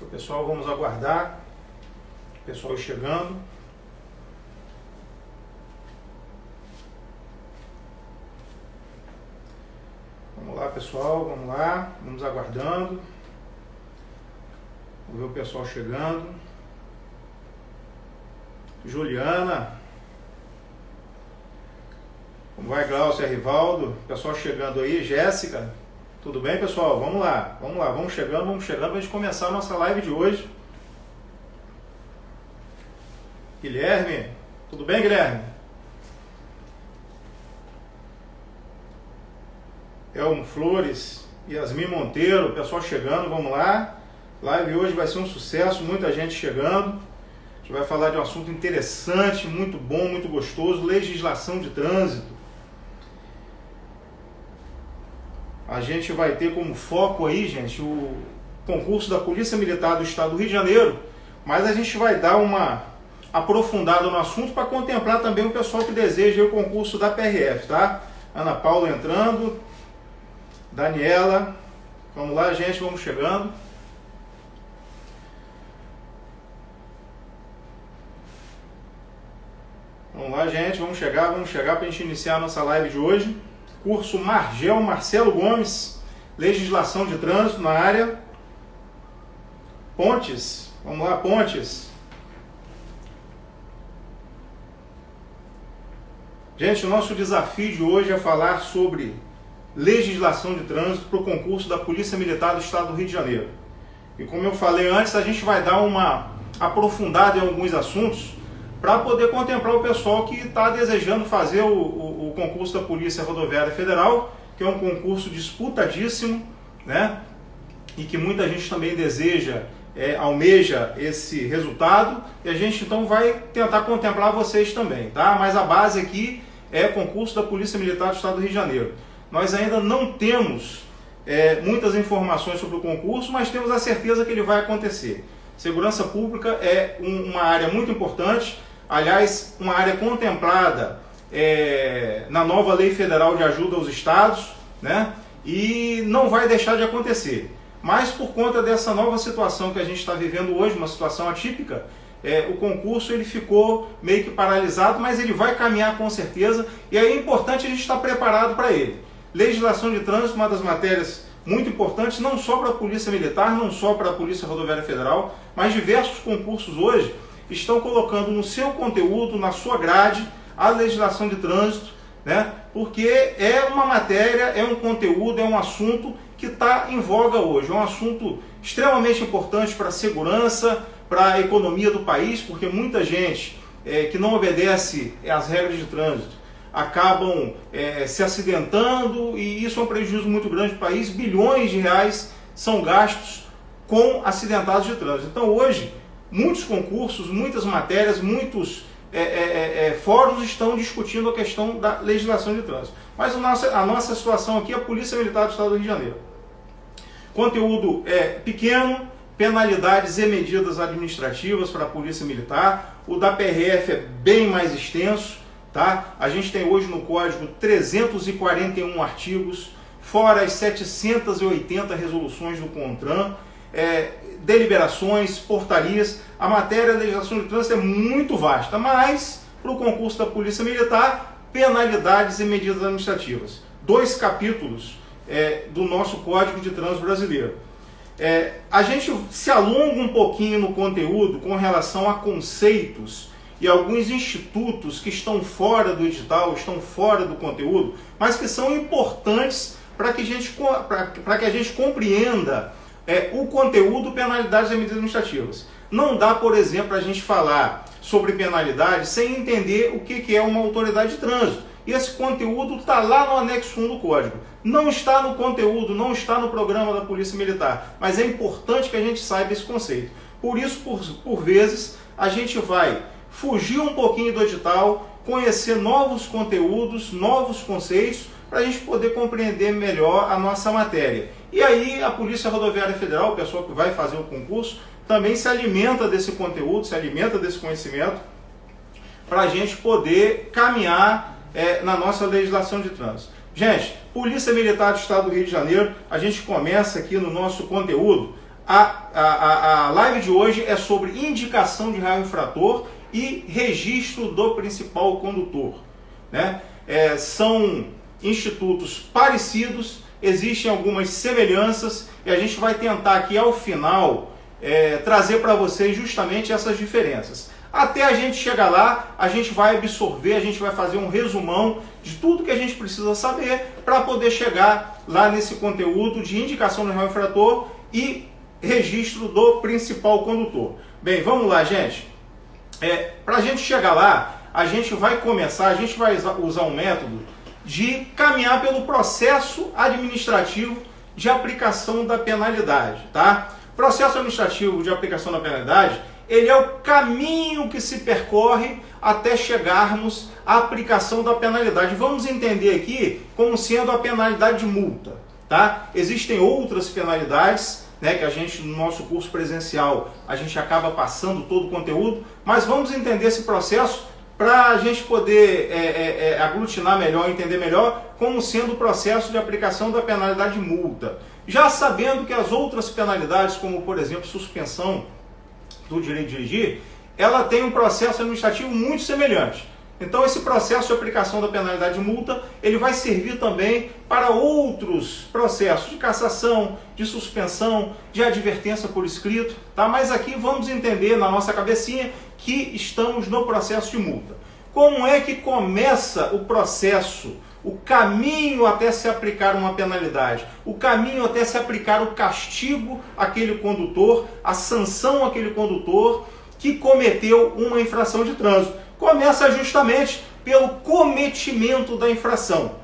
O pessoal, vamos aguardar. O pessoal chegando. Vamos lá, pessoal, vamos lá. Vamos aguardando. Vamos ver o pessoal chegando. Juliana. Como vai, Glaucia, Rivaldo? Pessoal chegando aí. Jéssica. Tudo bem, pessoal? Vamos lá. Vamos chegando para a gente começar a nossa live de hoje. Guilherme. Tudo bem, Guilherme? Elmo Flores. Yasmin Monteiro. Pessoal chegando, vamos lá. Live hoje vai ser um sucesso, muita gente chegando. A gente vai falar de um assunto interessante, muito bom, muito gostoso, legislação de trânsito. A gente vai ter como foco aí, gente, o concurso da Polícia Militar do Estado do Rio de Janeiro, mas a gente vai dar uma aprofundada no assunto para contemplar também o pessoal que deseja o concurso da PRF, tá? Ana Paula entrando, Daniela, vamos lá, gente, vamos chegando. Vamos lá, gente, vamos chegar para a gente iniciar a nossa live de hoje. Curso Margel Marcelo Gomes, legislação de trânsito na área. Pontes, vamos lá, Pontes. Gente, o nosso desafio de hoje é falar sobre legislação de trânsito para o concurso da Polícia Militar do Estado do Rio de Janeiro. E como eu falei antes, a gente vai dar uma aprofundada em alguns assuntos para poder contemplar o pessoal que está desejando fazer o concurso da Polícia Rodoviária Federal, que é um concurso disputadíssimo, né? E que muita gente também deseja, almeja esse resultado, e a gente então vai tentar contemplar vocês também, tá? Mas a base aqui é o concurso da Polícia Militar do Estado do Rio de Janeiro. Nós ainda não temos muitas informações sobre o concurso, mas temos a certeza que ele vai acontecer. Segurança pública é uma área muito importante, aliás, uma área contemplada na nova Lei Federal de Ajuda aos Estados, né? E não vai deixar de acontecer. Mas por conta dessa nova situação que a gente está vivendo hoje, uma situação atípica, o concurso ele ficou meio que paralisado, mas ele vai caminhar com certeza, e aí é importante a gente estar preparado para ele. Legislação de trânsito, uma das matérias muito importantes, não só para a Polícia Militar, não só para a Polícia Rodoviária Federal, mas diversos concursos hoje estão colocando no seu conteúdo, na sua grade, a legislação de trânsito, né? Porque é uma matéria, é um conteúdo, é um assunto que está em voga hoje. É um assunto extremamente importante para a segurança, para a economia do país, porque muita gente que não obedece às regras de trânsito acabam se acidentando, e isso é um prejuízo muito grande para o país. Bilhões de reais são gastos com acidentados de trânsito. Então hoje, muitos concursos, muitas matérias, muitos fóruns estão discutindo a questão da legislação de trânsito. Mas a nossa situação aqui é a Polícia Militar do Estado do Rio de Janeiro. Conteúdo pequeno, penalidades e medidas administrativas para a Polícia Militar. O da PRF é bem mais extenso, tá? A gente tem hoje no Código 341 artigos, fora as 780 resoluções do CONTRAN, deliberações, portarias. A matéria da legislação de trânsito é muito vasta, mas para o concurso da Polícia Militar, penalidades e medidas administrativas. 2 capítulos do nosso Código de Trânsito Brasileiro. A gente se alonga um pouquinho no conteúdo com relação a conceitos e alguns institutos que estão fora do edital, estão fora do conteúdo, mas que são importantes para que a gente compreenda o conteúdo, penalidades e medidas administrativas. Não dá, por exemplo, a gente falar sobre penalidade sem entender o que é uma autoridade de trânsito. E esse conteúdo está lá no anexo 1 do Código. Não está no conteúdo, não está no programa da Polícia Militar, mas é importante que a gente saiba esse conceito. Por isso, por vezes, a gente vai fugir um pouquinho do edital, conhecer novos conteúdos, novos conceitos, para a gente poder compreender melhor a nossa matéria. E aí a Polícia Rodoviária Federal, o pessoal que vai fazer o concurso, também se alimenta desse conteúdo, se alimenta desse conhecimento, para a gente poder caminhar na nossa legislação de trânsito. Gente, Polícia Militar do Estado do Rio de Janeiro, a gente começa aqui no nosso conteúdo A live de hoje é sobre indicação de réu infrator e registro do principal condutor, né? São institutos parecidos, existem algumas semelhanças e a gente vai tentar aqui ao final trazer para vocês justamente essas diferenças. Até a gente chegar lá, a gente vai absorver, a gente vai fazer um resumão de tudo que a gente precisa saber para poder chegar lá nesse conteúdo de indicação do réu infrator e registro do principal condutor. Bem, vamos lá, gente. Para a gente chegar lá, a gente vai usar um método de caminhar pelo processo administrativo de aplicação da penalidade, tá? Processo administrativo de aplicação da penalidade, ele é o caminho que se percorre até chegarmos à aplicação da penalidade. Vamos entender aqui como sendo a penalidade de multa, tá? Existem outras penalidades, né, que a gente, no nosso curso presencial, a gente acaba passando todo o conteúdo, mas vamos entender esse processo para a gente poder aglutinar melhor, entender melhor como sendo o processo de aplicação da penalidade de multa. Já sabendo que as outras penalidades, como por exemplo suspensão do direito de dirigir, ela tem um processo administrativo muito semelhante. Então esse processo de aplicação da penalidade de multa, ele vai servir também para outros processos de cassação, de suspensão, de advertência por escrito, tá? Mas aqui vamos entender na nossa cabecinha que estamos no processo de multa. Como é que começa o processo, o caminho até se aplicar uma penalidade, o caminho até se aplicar o castigo àquele condutor, a sanção àquele condutor que cometeu uma infração de trânsito? Começa justamente pelo cometimento da infração,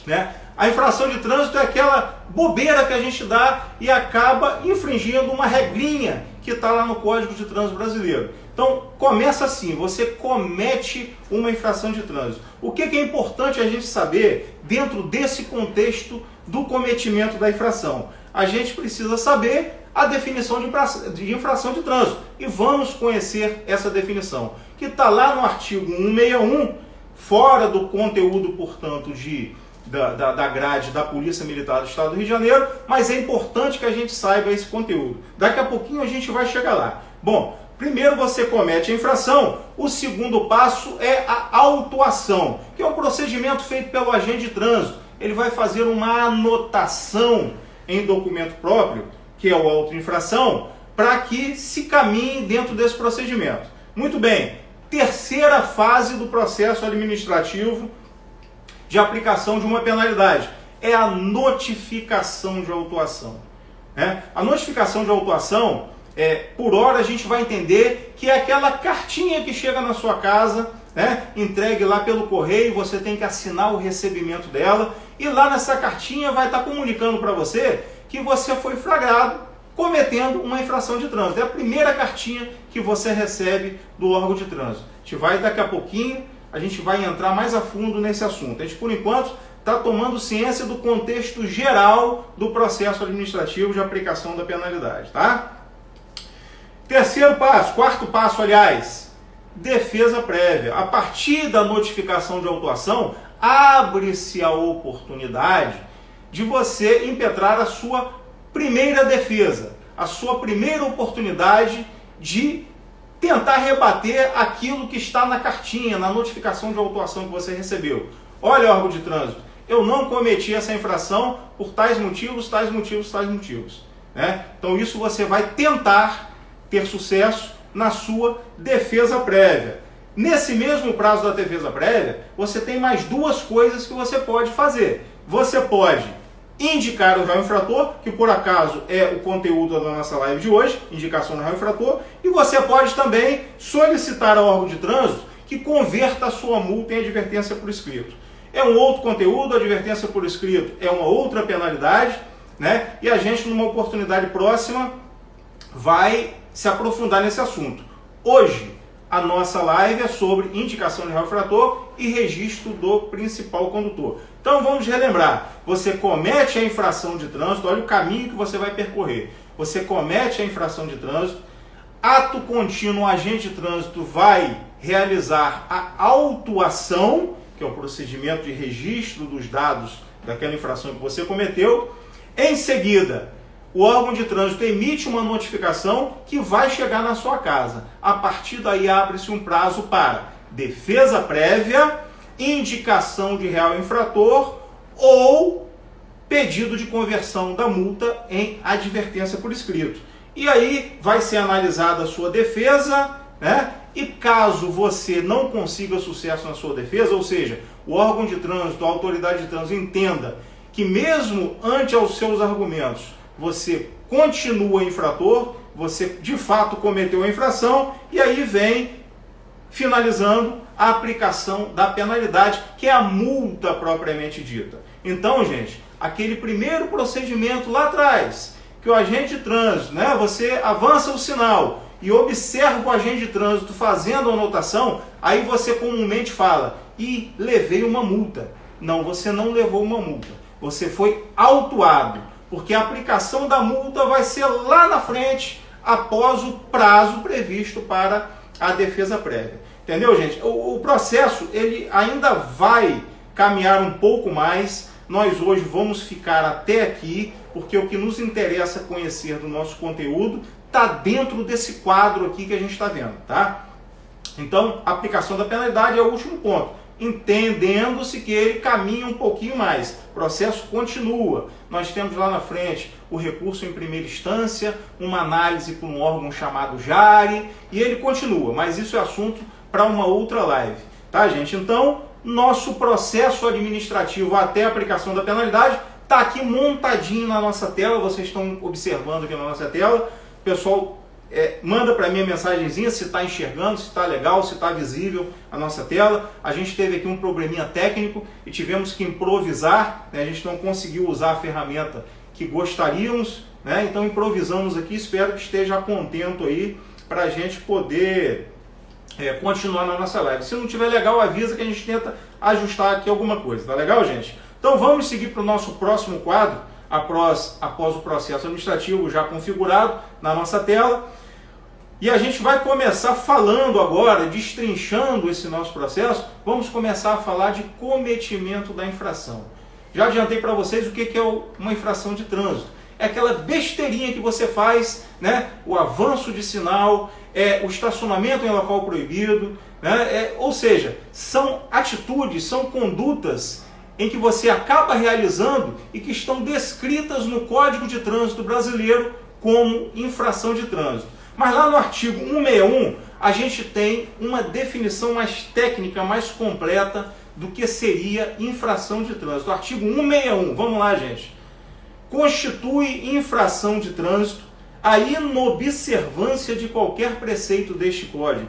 né? A infração de trânsito é aquela bobeira que a gente dá e acaba infringindo uma regrinha que está lá no Código de Trânsito Brasileiro. Então, começa assim, você comete uma infração de trânsito. O que é importante a gente saber dentro desse contexto do cometimento da infração? A gente precisa saber a definição de infração de trânsito. E vamos conhecer essa definição, que está lá no artigo 161, fora do conteúdo, portanto, da grade da Polícia Militar do Estado do Rio de Janeiro, mas é importante que a gente saiba esse conteúdo. Daqui a pouquinho a gente vai chegar lá. Bom, primeiro você comete a infração, o segundo passo é a autuação, que é um procedimento feito pelo agente de trânsito. Ele vai fazer uma anotação em documento próprio, que é o auto de infração, para que se caminhe dentro desse procedimento. Muito bem, terceira fase do processo administrativo de aplicação de uma penalidade é a notificação de autuação, né? A notificação de autuação, por hora a gente vai entender que é aquela cartinha que chega na sua casa, né, entregue lá pelo correio, você tem que assinar o recebimento dela e lá nessa cartinha vai estar comunicando para você que você foi flagrado cometendo uma infração de trânsito. É a primeira cartinha que você recebe do órgão de trânsito. A gente vai daqui a pouquinho, a gente vai entrar mais a fundo nesse assunto. A gente, por enquanto, está tomando ciência do contexto geral do processo administrativo de aplicação da penalidade, tá? Quarto passo, aliás, defesa prévia. A partir da notificação de autuação, abre-se a oportunidade de você impetrar a sua primeira defesa, a sua primeira oportunidade de tentar rebater aquilo que está na cartinha, na notificação de autuação que você recebeu. Olha, órgão de trânsito, eu não cometi essa infração por tais motivos, tais motivos, tais motivos, né? Então isso você vai tentar ter sucesso na sua defesa prévia. Nesse mesmo prazo da defesa prévia, você tem mais duas coisas que você pode fazer. Você pode indicar o réu infrator, que por acaso é o conteúdo da nossa live de hoje, indicação do réu infrator, e você pode também solicitar ao órgão de trânsito que converta a sua multa em advertência por escrito. É um outro conteúdo, advertência por escrito é uma outra penalidade, né? E a gente, numa oportunidade próxima, vai se aprofundar nesse assunto. Hoje, a nossa live é sobre indicação de réu infrator e registro do principal condutor. Então vamos relembrar, você comete a infração de trânsito, olha o caminho que você vai percorrer. Você comete a infração de trânsito, ato contínuo, o agente de trânsito vai realizar a autuação, que é o procedimento de registro dos dados daquela infração que você cometeu. Em seguida, o órgão de trânsito emite uma notificação que vai chegar na sua casa. A partir daí abre-se um prazo para defesa prévia, indicação de real infrator ou pedido de conversão da multa em advertência por escrito. E aí vai ser analisada a sua defesa, né? E caso você não consiga sucesso na sua defesa, ou seja, o órgão de trânsito, a autoridade de trânsito entenda que mesmo ante aos seus argumentos, você continua infrator, você de fato cometeu a infração, e aí vem finalizando a aplicação da penalidade, que é a multa propriamente dita. Então, gente, aquele primeiro procedimento lá atrás, que o agente de trânsito, né, você avança o sinal e observa o agente de trânsito fazendo a anotação, aí você comumente fala, e levei uma multa. Não, você não levou uma multa, você foi autuado, porque a aplicação da multa vai ser lá na frente, após o prazo previsto para a defesa prévia. Entendeu, gente? O processo ele ainda vai caminhar um pouco mais. Nós hoje vamos ficar até aqui, porque o que nos interessa conhecer do nosso conteúdo está dentro desse quadro aqui que a gente está vendo, tá? Então, a aplicação da penalidade é o último ponto, entendendo-se que ele caminha um pouquinho mais. O processo continua. Nós temos lá na frente o recurso em primeira instância, uma análise por um órgão chamado JARE, e ele continua, mas isso é assunto para uma outra live, tá, gente? Então, nosso processo administrativo até a aplicação da penalidade está aqui montadinho na nossa tela, vocês estão observando aqui na nossa tela. O pessoal manda para mim a mensagenzinha se está enxergando, se está legal, se está visível a nossa tela. A gente teve aqui um probleminha técnico e tivemos que improvisar, né? A gente não conseguiu usar a ferramenta que gostaríamos, né? Então improvisamos aqui, espero que esteja contento aí para a gente poder continuar na nossa live. Se não tiver legal, avisa que a gente tenta ajustar aqui alguma coisa, tá legal, gente? Então vamos seguir para o nosso próximo quadro, após o processo administrativo já configurado na nossa tela. E a gente vai começar falando agora, destrinchando esse nosso processo, vamos começar a falar de cometimento da infração. Já adiantei para vocês o que é uma infração de trânsito. É aquela besteirinha que você faz, né? O avanço de sinal, o estacionamento em local proibido, né? Ou seja, são atitudes, são condutas em que você acaba realizando e que estão descritas no Código de Trânsito Brasileiro como infração de trânsito. Mas lá no artigo 161, a gente tem uma definição mais técnica, mais completa do que seria infração de trânsito. Artigo 161, vamos lá, gente. Constitui infração de trânsito a inobservância de qualquer preceito deste Código,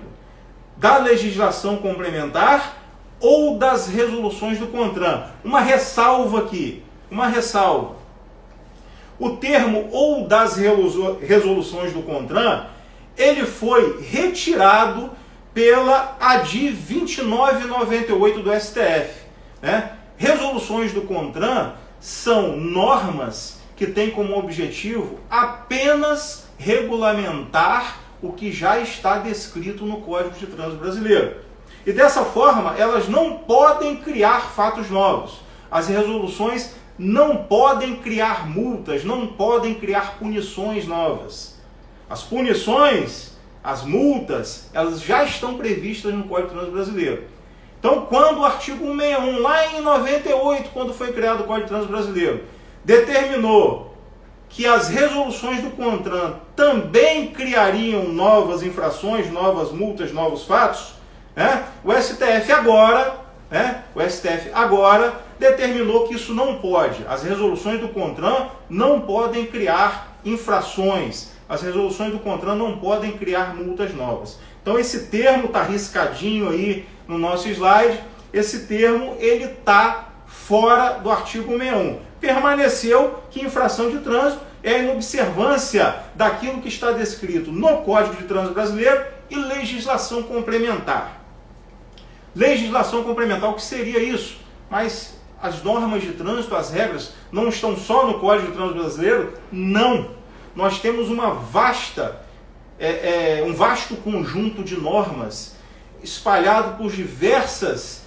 da legislação complementar ou das resoluções do CONTRAN. Uma ressalva aqui, uma ressalva. O termo ou das resoluções do CONTRAN, ele foi retirado pela ADI 2998 do STF. Né? Resoluções do CONTRAN são normas que têm como objetivo apenas regulamentar o que já está descrito no Código de Trânsito Brasileiro. E dessa forma, elas não podem criar fatos novos. As resoluções não podem criar multas, não podem criar punições novas. As punições, as multas, elas já estão previstas no Código de Trânsito Brasileiro. Então, quando o artigo 161, lá em 98, quando foi criado o Código de Trânsito Brasileiro, determinou que as resoluções do CONTRAN também criariam novas infrações, novas multas, novos fatos, né? O STF agora determinou que isso não pode. As resoluções do CONTRAN não podem criar infrações. As resoluções do CONTRAN não podem criar multas novas. Então esse termo está riscadinho aí no nosso slide. Esse termo ele está fora do artigo 161. Permaneceu que infração de trânsito é a inobservância daquilo que está descrito no Código de Trânsito Brasileiro e legislação complementar. Legislação complementar, o que seria isso? Mas as normas de trânsito, as regras, não estão só no Código de Trânsito Brasileiro? Não. Nós temos um vasto conjunto de normas espalhado por diversos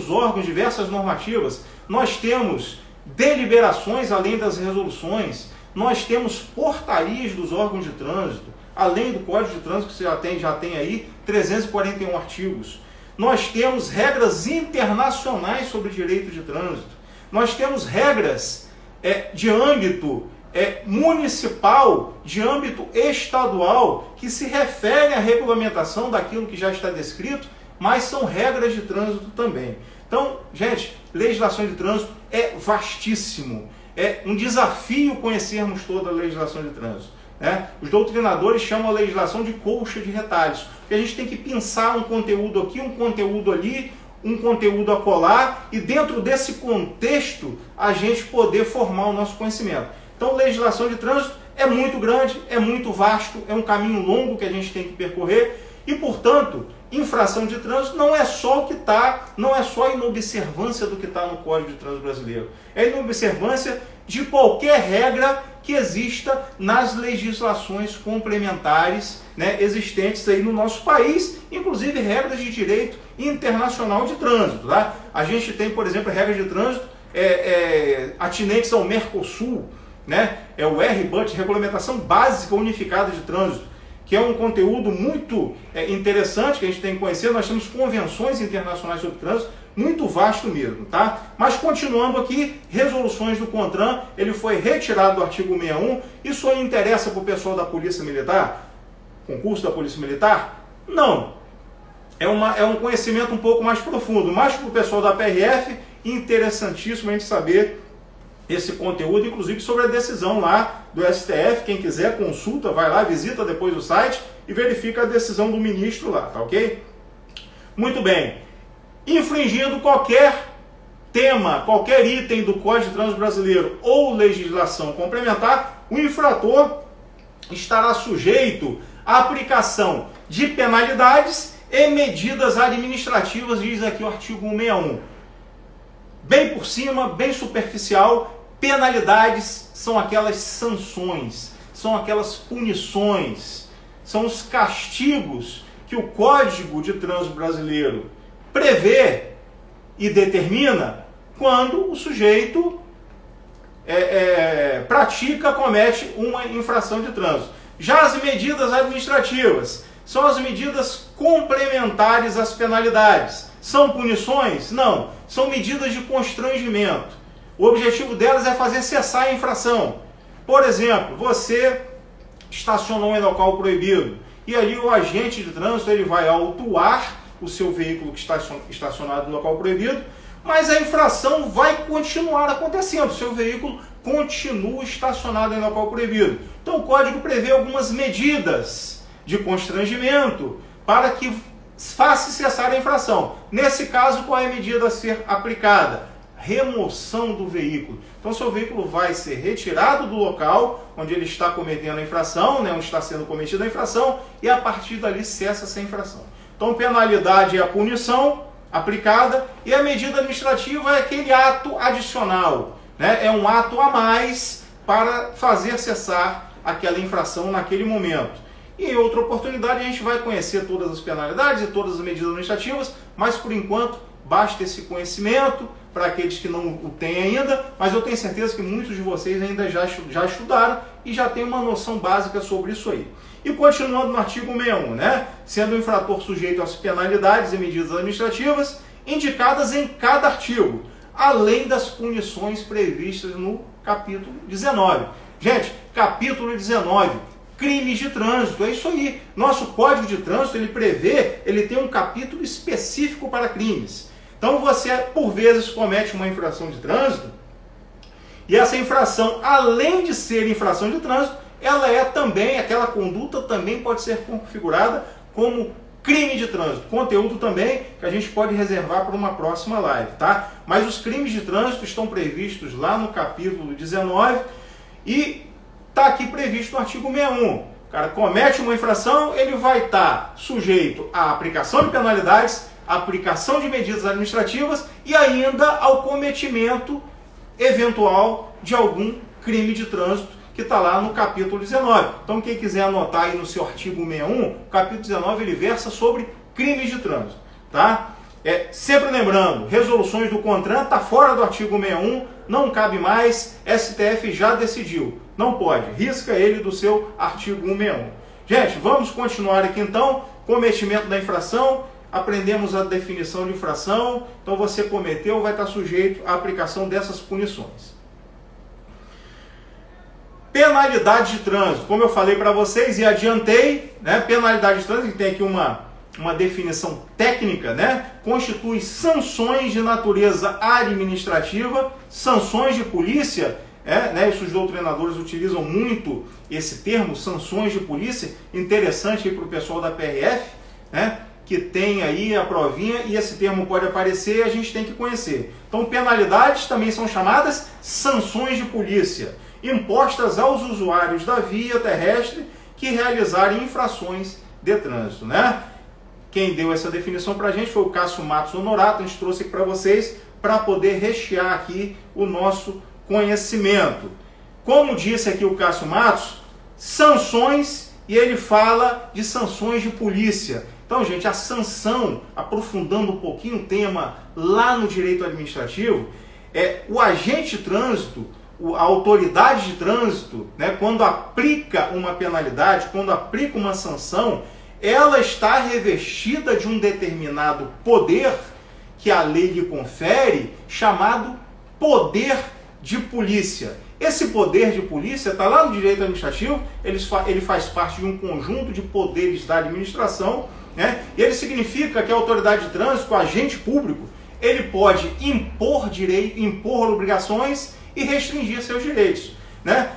órgãos, diversas normativas. Nós temos deliberações além das resoluções, nós temos portarias dos órgãos de trânsito, além do Código de Trânsito, que já tem aí 341 artigos. Nós temos regras internacionais sobre direito de trânsito. Nós temos regras de âmbito municipal, de âmbito estadual, que se referem à regulamentação daquilo que já está descrito, mas são regras de trânsito também. Então, gente, legislação de trânsito é vastíssimo. É um desafio conhecermos toda a legislação de trânsito, né? Os doutrinadores chamam a legislação de colcha de retalhos, porque a gente tem que pensar um conteúdo aqui, um conteúdo ali, um conteúdo acolá, e dentro desse contexto a gente poder formar o nosso conhecimento. Então, legislação de trânsito é muito grande, é muito vasto, é um caminho longo que a gente tem que percorrer e, portanto, infração de trânsito não é só o que está, não é só a inobservância do que está no Código de Trânsito Brasileiro. É a inobservância de qualquer regra que exista nas legislações complementares, né, existentes aí no nosso país, inclusive regras de direito internacional de trânsito. Tá? A gente tem, por exemplo, regras de trânsito atinentes ao Mercosul, né? É o RBUT, Regulamentação Básica Unificada de Trânsito, que é um conteúdo muito interessante que a gente tem que conhecer. Nós temos convenções internacionais sobre trânsito, muito vasto mesmo, tá? Mas continuando aqui, resoluções do CONTRAN, ele foi retirado do artigo 61. Isso aí interessa para o pessoal da Polícia Militar? Concurso da Polícia Militar? Não. É um conhecimento um pouco mais profundo, mas para o pessoal da PRF, interessantíssimo a gente saber esse conteúdo, inclusive sobre a decisão lá do STF. Quem quiser consulta, vai lá, visita depois o site e verifica a decisão do ministro lá, tá ok? Muito bem. Infringindo qualquer tema, qualquer item do Código de Trânsito Brasileiro ou legislação complementar, o infrator estará sujeito à aplicação de penalidades e medidas administrativas, diz aqui o artigo 161. Bem por cima, bem superficial. Penalidades são aquelas sanções, são aquelas punições, são os castigos que o Código de Trânsito Brasileiro prevê e determina quando o sujeito comete uma infração de trânsito. Já as medidas administrativas são as medidas complementares às penalidades. São punições? Não. São medidas de constrangimento. O objetivo delas é fazer cessar a infração. Por exemplo, você estacionou em local proibido e ali o agente de trânsito ele vai autuar o seu veículo que está estacionado no local proibido, mas a infração vai continuar acontecendo. O seu veículo continua estacionado em local proibido. Então o Código prevê algumas medidas de constrangimento para que faça cessar a infração. Nesse caso, qual é a medida a ser aplicada? Remoção do veículo. Então, seu veículo vai ser retirado do local onde ele está cometendo a infração, né, onde está sendo cometida a infração, e a partir dali cessa essa infração. Então, penalidade é a punição aplicada e a medida administrativa é aquele ato adicional, né? É um ato a mais para fazer cessar aquela infração naquele momento. E em outra oportunidade a gente vai conhecer todas as penalidades e todas as medidas administrativas, mas por enquanto basta esse conhecimento para aqueles que não o têm ainda, mas eu tenho certeza que muitos de vocês ainda já estudaram e já têm uma noção básica sobre isso aí. E continuando no artigo 61, né? Sendo o infrator sujeito às penalidades e medidas administrativas indicadas em cada artigo, além das punições previstas no capítulo 19. Gente, capítulo 19, crimes de trânsito, é isso aí. Nosso Código de Trânsito, ele tem um capítulo específico para crimes. Então você, por vezes, comete uma infração de trânsito, e essa infração, além de ser infração de trânsito, ela aquela conduta também pode ser configurada como crime de trânsito. Conteúdo também que a gente pode reservar para uma próxima live, tá? Mas os crimes de trânsito estão previstos lá no capítulo 19 e está aqui previsto no artigo 61. O cara comete uma infração, ele vai estar sujeito à aplicação de penalidades, aplicação de medidas administrativas e ainda ao cometimento eventual de algum crime de trânsito que está lá no capítulo 19. Então quem quiser anotar aí no seu artigo 61, o capítulo 19 ele versa sobre crimes de trânsito, tá? Sempre lembrando, resoluções do CONTRAN está fora do artigo 61, não cabe mais, STF já decidiu. Não pode. Risca ele do seu artigo 161. Gente, vamos continuar aqui então. Cometimento da infração. Aprendemos a definição de infração. Então você cometeu, vai estar sujeito à aplicação dessas punições. Penalidade de trânsito. Como eu falei para vocês e adiantei, né? Penalidade de trânsito, que tem aqui uma definição técnica, né? Constitui sanções de natureza administrativa, sanções de polícia, né? Os doutrinadores utilizam muito esse termo, sanções de polícia, interessante para o pessoal da PRF, né? Que tem aí a provinha e esse termo pode aparecer e a gente tem que conhecer. Então, penalidades também são chamadas sanções de polícia, impostas aos usuários da via terrestre que realizarem infrações de trânsito, né? Quem deu essa definição para a gente foi o Cássio Matos Honorato. A gente trouxe aqui para vocês para poder rechear aqui o nosso conhecimento. Como disse aqui o Cássio Matos, sanções, e ele fala de sanções de polícia. Então, gente, a sanção, aprofundando um pouquinho o tema lá no direito administrativo, o agente de trânsito, a autoridade de trânsito, né, quando aplica uma penalidade, quando aplica uma sanção, ela está revestida de um determinado poder que a lei lhe confere, chamado poder de polícia. Esse poder de polícia está lá no direito administrativo, ele faz parte de um conjunto de poderes da administração, né? E ele significa que a autoridade de trânsito, o agente público, ele pode impor direito, impor obrigações e restringir seus direitos, né?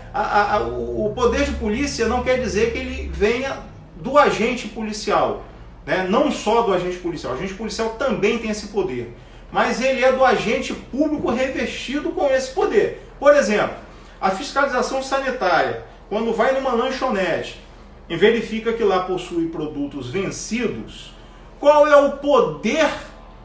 O poder de polícia não quer dizer que ele venha do agente policial, né? Não só do agente policial. O agente policial também tem esse poder, mas ele é do agente público revestido com esse poder. Por exemplo, a fiscalização sanitária, quando vai numa lanchonete e verifica que lá possui produtos vencidos, qual é o poder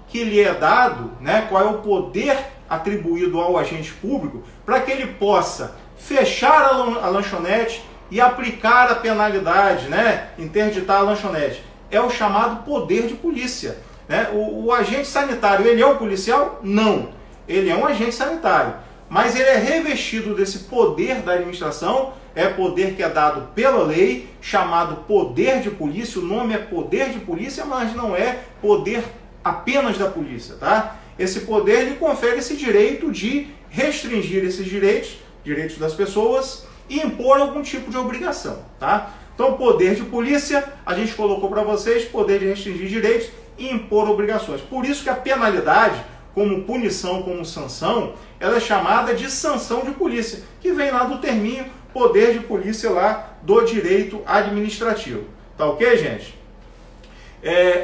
que lhe é dado, né? Qual é o poder atribuído ao agente público para que ele possa fechar a lanchonete e aplicar a penalidade, né? Interditar a lanchonete? É o chamado poder de polícia, né? O agente sanitário, ele é um policial? Não. Ele é um agente sanitário, mas ele é revestido desse poder da administração, é poder que é dado pela lei, chamado poder de polícia. O nome é poder de polícia, mas não é poder apenas da polícia, tá? Esse poder lhe confere esse direito de restringir esses direitos das pessoas e impor algum tipo de obrigação, tá? Então, poder de polícia, a gente colocou para vocês, poder de restringir direitos e impor obrigações. Por isso que a penalidade, como punição, como sanção, ela é chamada de sanção de polícia, que vem lá do terminho poder de polícia lá do direito administrativo. Tá ok, gente?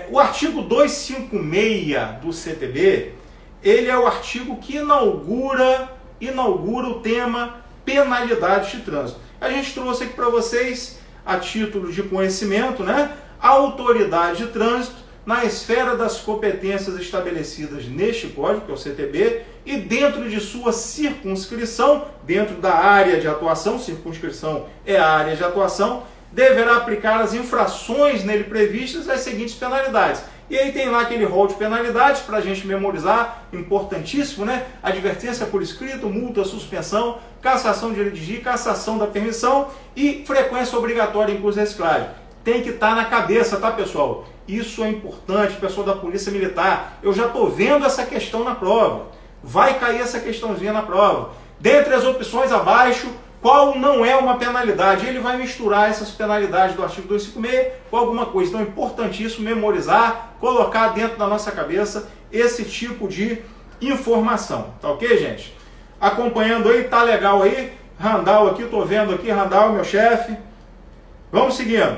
O artigo 256 do CTB, ele é o artigo que inaugura o tema penalidade de trânsito. A gente trouxe aqui para vocês, a título de conhecimento, né? A autoridade de trânsito na esfera das competências estabelecidas neste código, que é o CTB, e dentro de sua circunscrição, dentro da área de atuação, circunscrição é a área de atuação, deverá aplicar as infrações nele previstas as seguintes penalidades. E aí tem lá aquele rol de penalidades para a gente memorizar, importantíssimo, né? Advertência por escrito, multa, suspensão, cassação de direito de dirigir, cassação da permissão e frequência obrigatória em curso de reciclagem. Tem que estar na cabeça, tá, pessoal? Isso é importante, pessoal da Polícia Militar. Eu já estou vendo essa questão na prova. Vai cair essa questãozinha na prova. Dentre as opções abaixo, qual não é uma penalidade? Ele vai misturar essas penalidades do artigo 256 com alguma coisa. Então é importantíssimo memorizar, colocar dentro da nossa cabeça esse tipo de informação. Tá ok, gente? Acompanhando aí, tá legal aí? Randall aqui, tô vendo aqui, Randall, meu chefe. Vamos seguindo.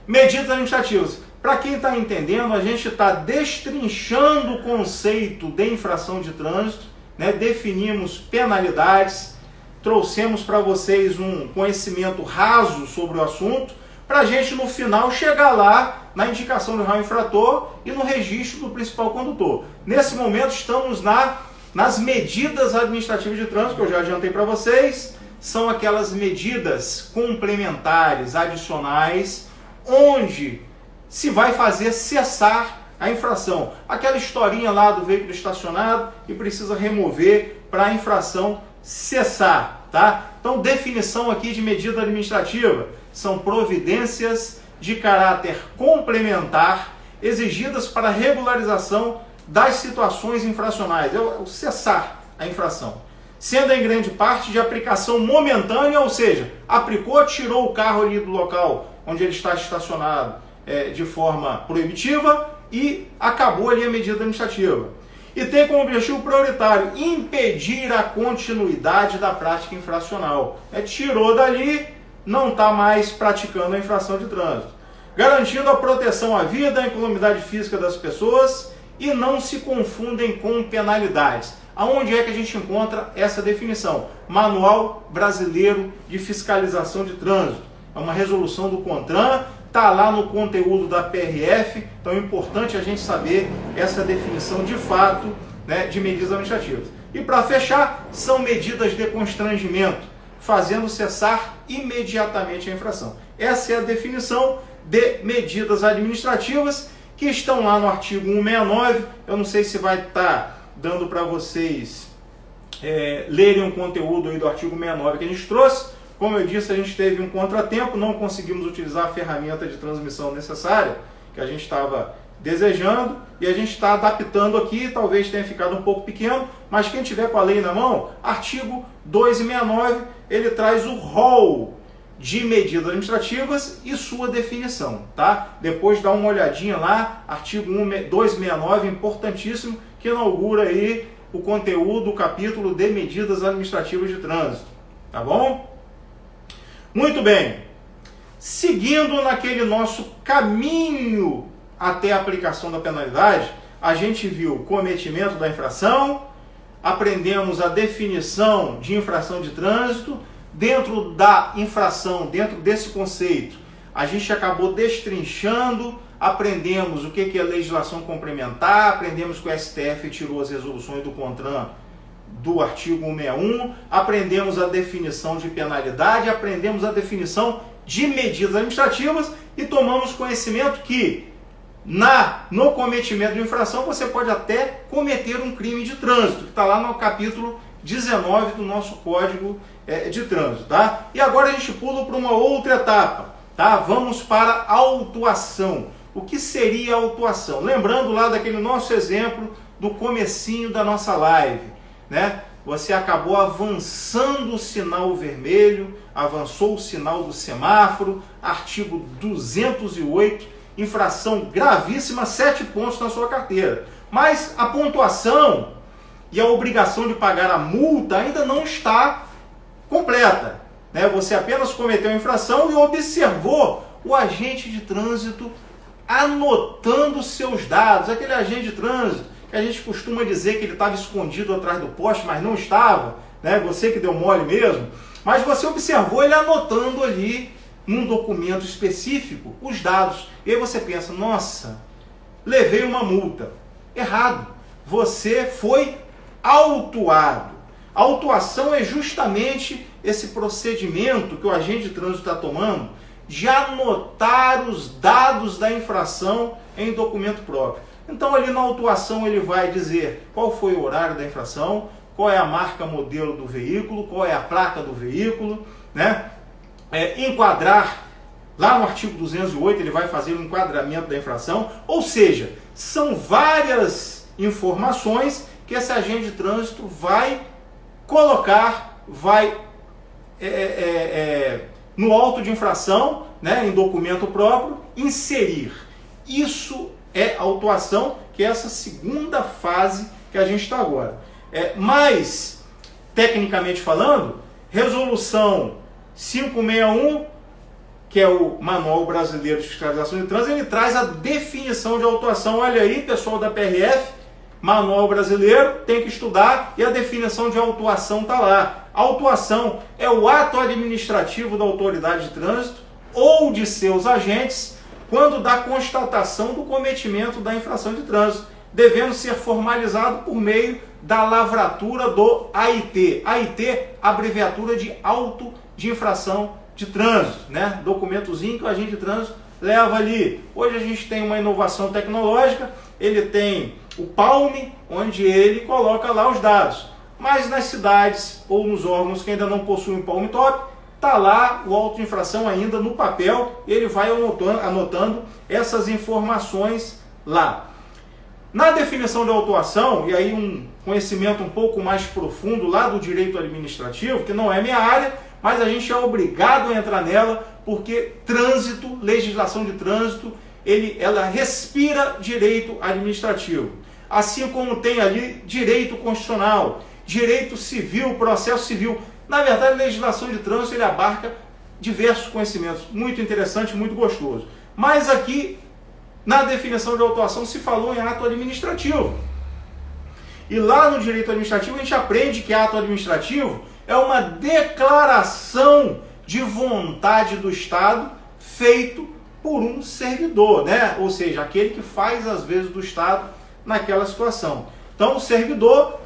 Medidas administrativas. Para quem está entendendo, a gente está destrinchando o conceito de infração de trânsito, né? Definimos penalidades, trouxemos para vocês um conhecimento raso sobre o assunto, para a gente no final chegar lá na indicação do réu infrator e no registro do principal condutor. Nesse momento estamos nas medidas administrativas de trânsito, que eu já adiantei para vocês. São aquelas medidas complementares, adicionais, onde se vai fazer cessar a infração. Aquela historinha lá do veículo estacionado e precisa remover para a infração cessar, tá? Então, definição aqui de medida administrativa são providências de caráter complementar exigidas para a regularização das situações infracionais, é o cessar a infração, sendo em grande parte de aplicação momentânea, ou seja, aplicou, tirou o carro ali do local onde ele está estacionado de forma proibitiva e acabou ali a medida administrativa. E tem como objetivo prioritário impedir a continuidade da prática infracional. Tirou dali, não está mais praticando a infração de trânsito. Garantindo a proteção à vida, à incolumidade física das pessoas e não se confundem com penalidades. Aonde é que a gente encontra essa definição? Manual Brasileiro de Fiscalização de Trânsito. É uma resolução do CONTRAN, está lá no conteúdo da PRF, então é importante a gente saber essa definição de fato, né, de medidas administrativas. E para fechar, são medidas de constrangimento, fazendo cessar imediatamente a infração. Essa é a definição de medidas administrativas que estão lá no artigo 169. Eu não sei se vai estar dando para vocês lerem o conteúdo aí do artigo 69 que a gente trouxe. Como eu disse, a gente teve um contratempo, não conseguimos utilizar a ferramenta de transmissão necessária que a gente estava desejando e a gente está adaptando aqui, talvez tenha ficado um pouco pequeno, mas quem tiver com a lei na mão, artigo 269, ele traz o rol de medidas administrativas e sua definição, tá? Depois dá uma olhadinha lá, artigo 269, importantíssimo, que inaugura aí o conteúdo, o capítulo de medidas administrativas de trânsito, tá bom? Muito bem, seguindo naquele nosso caminho até a aplicação da penalidade, a gente viu o cometimento da infração, aprendemos a definição de infração de trânsito. Dentro da infração, dentro desse conceito, a gente acabou destrinchando, aprendemos o que é legislação complementar, aprendemos que o STF tirou as resoluções do CONTRAN do artigo 161, aprendemos a definição de penalidade, aprendemos a definição de medidas administrativas e tomamos conhecimento que no cometimento de infração você pode até cometer um crime de trânsito, que está lá no capítulo 19 do nosso Código de Trânsito, tá? E agora a gente pula para uma outra etapa, tá? Vamos para a autuação. O que seria a autuação? Lembrando lá daquele nosso exemplo do comecinho da nossa live, né? Você acabou avançando o sinal vermelho, avançou o sinal do semáforo, artigo 208, infração gravíssima, 7 pontos na sua carteira. Mas a pontuação e a obrigação de pagar a multa ainda não está completa, né? Você apenas cometeu a infração e observou o agente de trânsito anotando seus dados, aquele agente de trânsito que a gente costuma dizer que ele estava escondido atrás do poste, mas não estava, né? Você que deu mole mesmo, mas você observou ele anotando ali num documento específico os dados, e aí você pensa, nossa, levei uma multa. Errado, você foi autuado. A autuação é justamente esse procedimento que o agente de trânsito está tomando de anotar os dados da infração em documento próprio. Então ali na autuação ele vai dizer qual foi o horário da infração, qual é a marca modelo do veículo, qual é a placa do veículo, né? Enquadrar, lá no artigo 208 ele vai fazer o enquadramento da infração, ou seja, são várias informações que esse agente de trânsito vai colocar, vai no auto de infração, né, em documento próprio, inserir. Isso é autuação, que é essa segunda fase que a gente está agora. Mas, tecnicamente falando, resolução 561, que é o Manual Brasileiro de Fiscalização de Trânsito, ele traz a definição de autuação. Olha aí, pessoal da PRF, Manual Brasileiro, tem que estudar, e a definição de autuação está lá. A autuação é o ato administrativo da autoridade de trânsito ou de seus agentes quando da constatação do cometimento da infração de trânsito, devendo ser formalizado por meio da lavratura do AIT. AIT, abreviatura de auto de infração de trânsito, né? Documentozinho que o agente de trânsito leva ali. Hoje a gente tem uma inovação tecnológica, ele tem o Palm, onde ele coloca lá os dados. mas nas cidades ou nos órgãos que ainda não possuem palm top, está lá o auto de infração ainda no papel, ele vai anotando essas informações lá. Na definição de autuação, e aí um conhecimento um pouco mais profundo lá do direito administrativo, que não é minha área, mas a gente é obrigado a entrar nela, porque trânsito, legislação de trânsito, ela respira direito administrativo. Assim como tem ali direito constitucional, direito civil, processo civil. Na verdade, a legislação de trânsito ele abarca diversos conhecimentos, muito interessante, muito gostoso. Mas aqui, na definição de autuação, se falou em ato administrativo. E lá no direito administrativo, a gente aprende que ato administrativo é uma declaração de vontade do Estado feito por um servidor, né? Ou seja, aquele que faz as vezes do Estado naquela situação. Então, o servidor,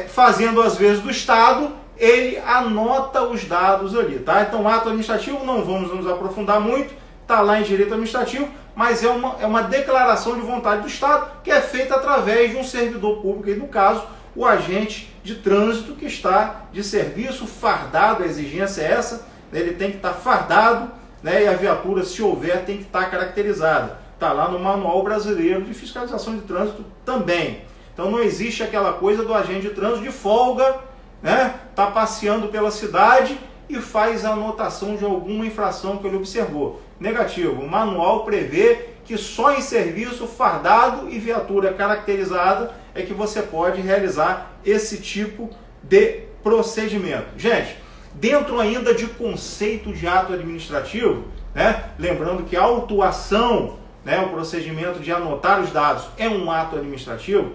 fazendo as vezes do Estado, ele anota os dados ali, tá? Então, ato administrativo, não vamos nos aprofundar muito, está lá em direito administrativo, mas é uma declaração de vontade do Estado que é feita através de um servidor público, e no caso, o agente de trânsito que está de serviço fardado, a exigência é essa, né? Ele tem que estar fardado, né? E a viatura, se houver, tem que estar caracterizada. Está lá no Manual Brasileiro de Fiscalização de Trânsito também. Então não existe aquela coisa do agente de trânsito de folga, né? Tá passeando pela cidade e faz a anotação de alguma infração que ele observou. Negativo. O manual prevê que só em serviço fardado e viatura caracterizada é que você pode realizar esse tipo de procedimento. Gente, dentro ainda de conceito de ato administrativo, né? Lembrando que a autuação, né, o procedimento de anotar os dados é um ato administrativo.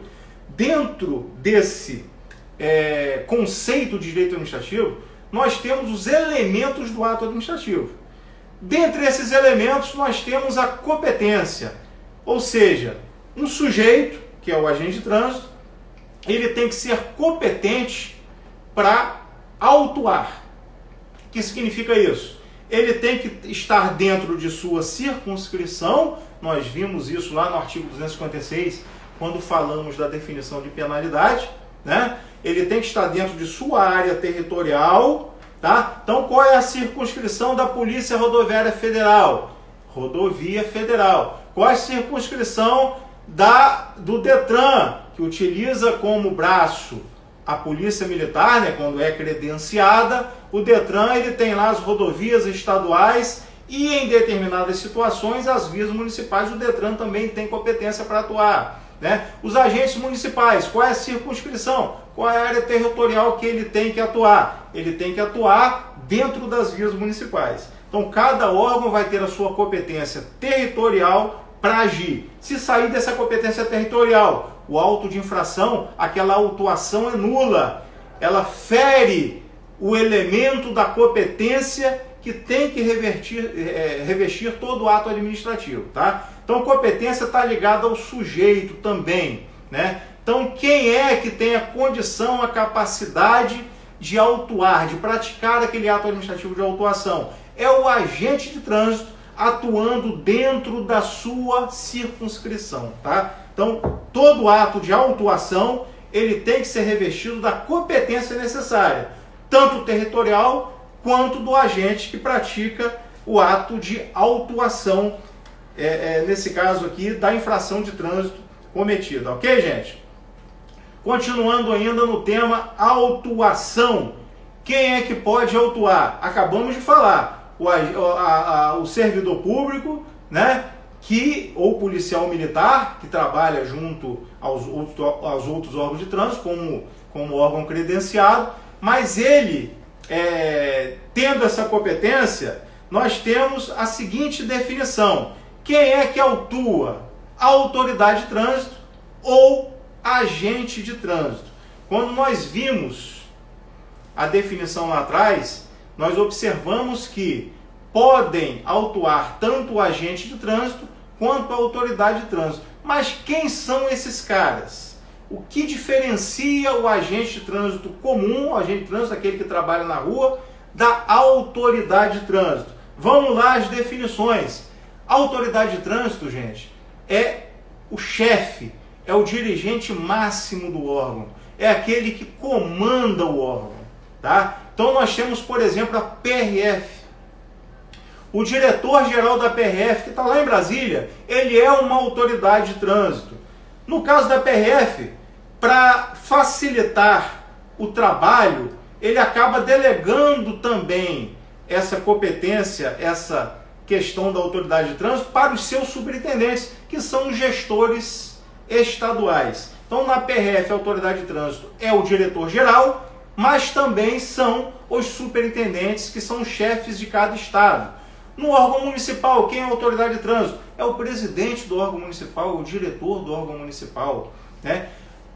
Dentro desse conceito de direito administrativo, nós temos os elementos do ato administrativo. Dentre esses elementos, nós temos a competência, ou seja, um sujeito, que é o agente de trânsito, ele tem que ser competente para autuar. O que significa isso? Ele tem que estar dentro de sua circunscrição. Nós vimos isso lá no artigo 256, quando falamos da definição de penalidade, né? Ele tem que estar dentro de sua área territorial, tá? Então, qual é a circunscrição da Polícia Rodoviária Federal? Rodovia Federal. Qual é a circunscrição do Detran, que utiliza como braço a Polícia Militar, né? Quando é credenciada, o Detran ele tem lá as rodovias estaduais e, em determinadas situações, as vias municipais. O Detran também tem competência para atuar, né? Os agentes municipais, qual é a circunscrição? Qual é a área territorial que ele tem que atuar? Ele tem que atuar dentro das vias municipais. Então, cada órgão vai ter a sua competência territorial para agir. Se sair dessa competência territorial, o auto de infração, aquela autuação é nula. Ela fere o elemento da competência que tem que revestir todo o ato administrativo, tá? Então, competência está ligada ao sujeito também, né? Então, quem é que tem a condição, a capacidade de autuar, de praticar aquele ato administrativo de autuação? É o agente de trânsito atuando dentro da sua circunscrição, tá? Então, todo ato de autuação, ele tem que ser revestido da competência necessária, tanto territorial quanto do agente que pratica o ato de autuação, nesse caso aqui, da infração de trânsito cometida. Ok, gente? Continuando ainda no tema autuação. Quem é que pode autuar? Acabamos de falar. O servidor público, né? Ou policial militar, que trabalha junto aos outros órgãos de trânsito, como órgão credenciado, mas ele, tendo essa competência, nós temos a seguinte definição. Quem é que autua? A autoridade de trânsito ou agente de trânsito. Quando nós vimos a definição lá atrás, nós observamos que podem autuar tanto o agente de trânsito quanto a autoridade de trânsito. Mas quem são esses caras? O que diferencia o agente de trânsito comum, o agente de trânsito, aquele que trabalha na rua, da autoridade de trânsito? Vamos lá as definições. A autoridade de trânsito, gente, é o chefe, é o dirigente máximo do órgão. é aquele que comanda o órgão, tá? Então nós temos, por exemplo, a PRF. O diretor-geral da PRF, que está lá em Brasília, ele é uma autoridade de trânsito. No caso da PRF, para facilitar o trabalho, ele acaba delegando também essa competência, essa questão da autoridade de trânsito para os seus superintendentes, que são os gestores estaduais. Então, na PRF, a autoridade de trânsito é o diretor-geral, mas também são os superintendentes, que são os chefes de cada estado. No órgão municipal, quem é a autoridade de trânsito? É o presidente do órgão municipal, o diretor do órgão municipal, né?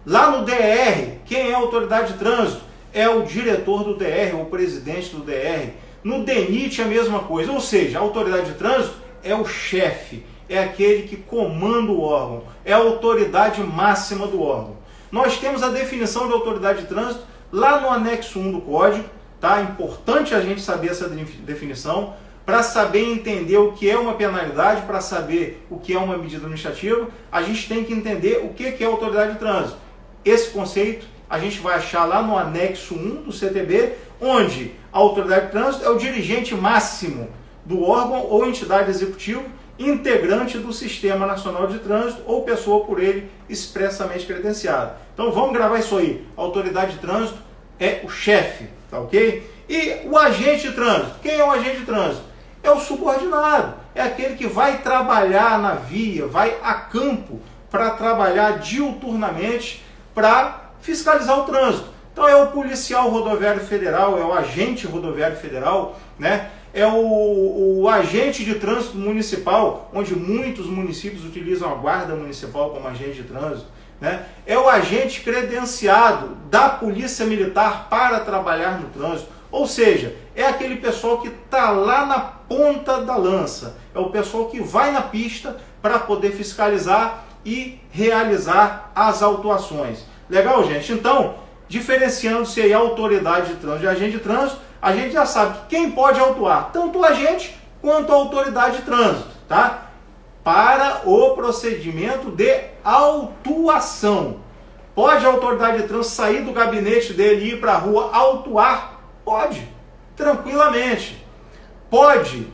Lá no DR, quem é a autoridade de trânsito? É o diretor do DR, o presidente do DR. No DENIT, a mesma coisa, ou seja, a autoridade de trânsito é o chefe, é aquele que comanda o órgão, é a autoridade máxima do órgão. Nós temos a definição de autoridade de trânsito lá no anexo 1 do Código, tá? É importante a gente saber essa definição, para saber entender o que é uma penalidade, para saber o que é uma medida administrativa, a gente tem que entender o que é autoridade de trânsito. Esse conceito a gente vai achar lá no anexo 1 do CTB, onde a autoridade de trânsito é o dirigente máximo do órgão ou entidade executiva, integrante do Sistema Nacional de Trânsito ou pessoa por ele expressamente credenciada. Então vamos gravar isso aí. A autoridade de trânsito é o chefe, tá ok? E o agente de trânsito, quem é o agente de trânsito? É o subordinado, é aquele que vai trabalhar na via, vai a campo para trabalhar diuturnamente para fiscalizar o trânsito. Então é o policial rodoviário federal, é o agente rodoviário federal, né? É o agente de trânsito municipal, onde muitos municípios utilizam a guarda municipal como agente de trânsito, né? É o agente credenciado da Polícia Militar para trabalhar no trânsito. Ou seja, é aquele pessoal que está lá na ponta da lança, é o pessoal que vai na pista para poder fiscalizar e realizar as autuações. Legal, gente? Então, diferenciando-se aí a autoridade de trânsito e agente de trânsito, a gente já sabe que quem pode autuar, tanto o agente quanto a autoridade de trânsito, tá? Para o procedimento de autuação. Pode a autoridade de trânsito sair do gabinete dele e ir para a rua autuar? Pode, tranquilamente. Pode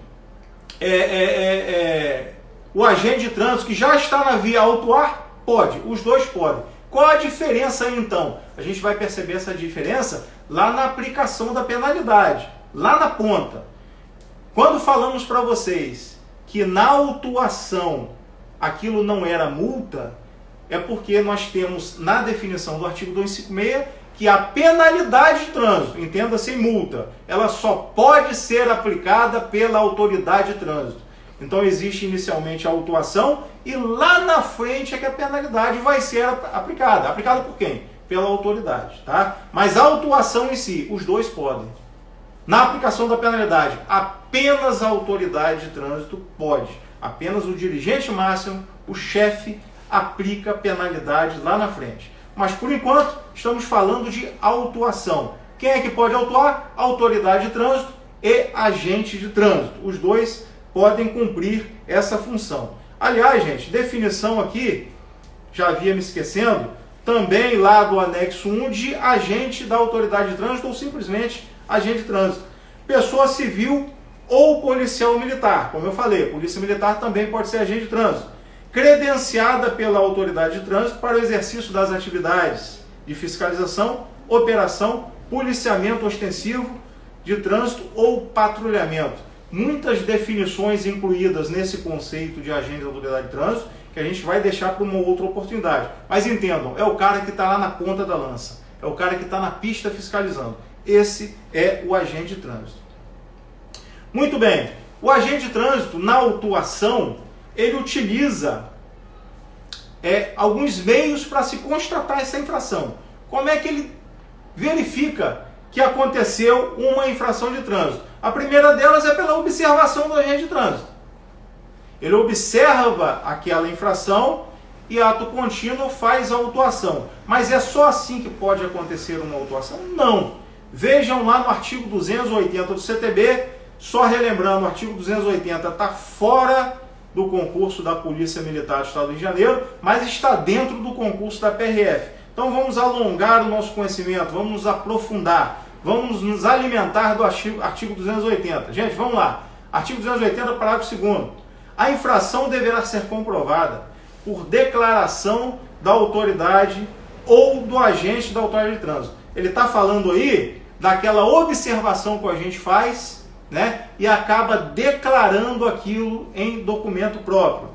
o agente de trânsito que já está na via autuar? Pode, os dois podem. Qual a diferença aí, então? A gente vai perceber essa diferença lá na aplicação da penalidade, lá na ponta. Quando falamos para vocês que na autuação aquilo não era multa, é porque nós temos na definição do artigo 256 que a penalidade de trânsito, entenda-se multa, ela só pode ser aplicada pela autoridade de trânsito. Então existe inicialmente a autuação e lá na frente é que a penalidade vai ser aplicada. Aplicada por quem? Pela autoridade, tá? Mas a autuação em si, os dois podem. Na aplicação da penalidade, apenas a autoridade de trânsito pode. Apenas o dirigente máximo, o chefe, aplica a penalidade lá na frente. Mas por enquanto estamos falando de autuação. Quem é que pode autuar? Autoridade de trânsito e agente de trânsito. Os dois podem cumprir essa função. Aliás, gente, definição aqui, já havia me esquecendo, também lá do anexo 1 de agente da autoridade de trânsito ou simplesmente agente de trânsito. Pessoa civil ou policial militar. Como eu falei, polícia militar também pode ser agente de trânsito. Credenciada pela autoridade de trânsito para o exercício das atividades de fiscalização, operação, policiamento ostensivo de trânsito ou patrulhamento. Muitas definições incluídas nesse conceito de agente da autoridade de trânsito que a gente vai deixar para uma outra oportunidade. Mas entendam, é o cara que está lá na ponta da lança, é o cara que está na pista fiscalizando. Esse é o agente de trânsito. Muito bem, o agente de trânsito na autuação, ele utiliza alguns meios para se constatar essa infração. Como é que ele verifica que aconteceu uma infração de trânsito? A primeira delas é pela observação do agente de trânsito. Ele observa aquela infração e, ato contínuo, faz a autuação. Mas é só assim que pode acontecer uma autuação? Não. Vejam lá no artigo 280 do CTB, só relembrando, o artigo 280 está fora do concurso da Polícia Militar do Estado do Rio de Janeiro, mas está dentro do concurso da PRF. Então vamos alongar o nosso conhecimento, vamos nos aprofundar, vamos nos alimentar do artigo 280. Gente, vamos lá. Artigo 280, parágrafo 2º. A infração deverá ser comprovada por declaração da autoridade ou do agente da autoridade de trânsito. Ele está falando aí daquela observação que a gente faz, né, e acaba declarando aquilo em documento próprio.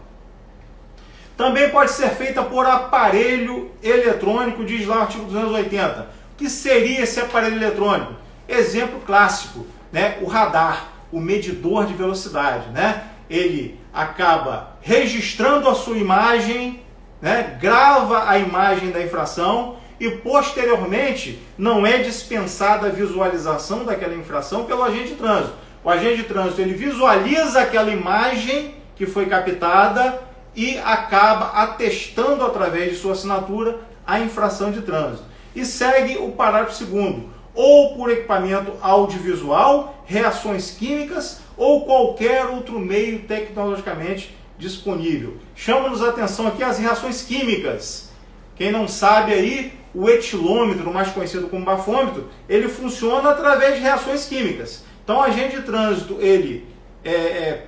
Também pode ser feita por aparelho eletrônico, diz lá o artigo 280. O que seria esse aparelho eletrônico? Exemplo clássico, né, o radar, o medidor de velocidade, né? Ele acaba registrando a sua imagem, né, grava a imagem da infração e posteriormente não é dispensada a visualização daquela infração pelo agente de trânsito. O agente de trânsito ele visualiza aquela imagem que foi captada e acaba atestando através de sua assinatura a infração de trânsito. E segue o parágrafo 2º, ou por equipamento audiovisual, reações químicas ou qualquer outro meio tecnologicamente disponível. Chama-nos a atenção aqui as reações químicas. Quem não sabe aí, o etilômetro, mais conhecido como bafômetro, ele funciona através de reações químicas. Então, o agente de trânsito, ele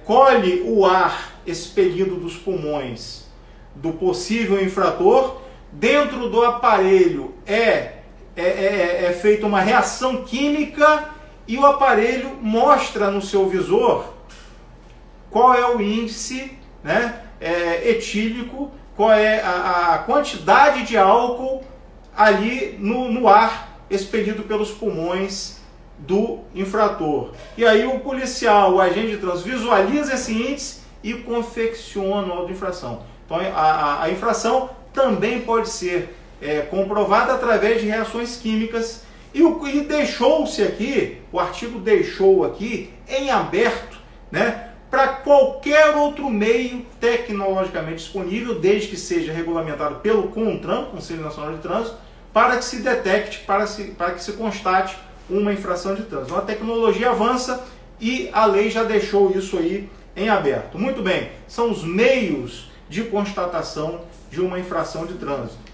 colhe o ar expelido dos pulmões do possível infrator. Dentro do aparelho é feita uma reação química e o aparelho mostra no seu visor qual é o índice, né, etílico, qual é a quantidade de álcool ali no ar expelido pelos pulmões do infrator. E aí o policial, o agente de trânsito, visualiza esse índice e confecciona o auto de infração. Então a infração também pode ser comprovada através de reações químicas e deixou-se aqui, o artigo deixou aqui em aberto, né, para qualquer outro meio tecnologicamente disponível, desde que seja regulamentado pelo CONTRAN, Conselho Nacional de Trânsito, para que se detecte, para que se constate uma infração de trânsito. Então, a tecnologia avança e a lei já deixou isso aí em aberto. Muito bem, são os meios de constatação de uma infração de trânsito.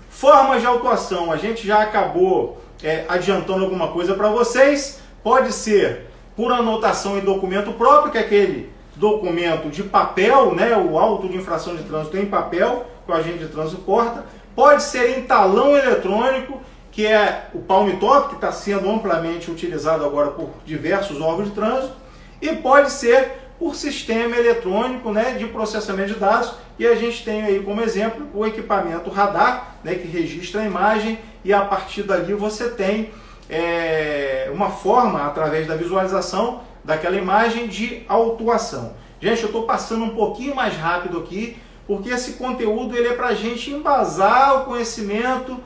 Formas de autuação, a gente já acabou adiantando alguma coisa para vocês. Pode ser por anotação em documento próprio, que é aquele documento de papel, né, o auto de infração de trânsito em papel, que o agente de trânsito porta. Pode ser em talão eletrônico, que é o Palm Top, que está sendo amplamente utilizado agora por diversos órgãos de trânsito. E pode ser por sistema eletrônico, né, de processamento de dados. E a gente tem aí como exemplo o equipamento radar, né, que registra a imagem e a partir dali você tem uma forma, através da visualização daquela imagem, de autuação. Gente, eu estou passando um pouquinho mais rápido aqui, porque esse conteúdo ele é para a gente embasar o conhecimento,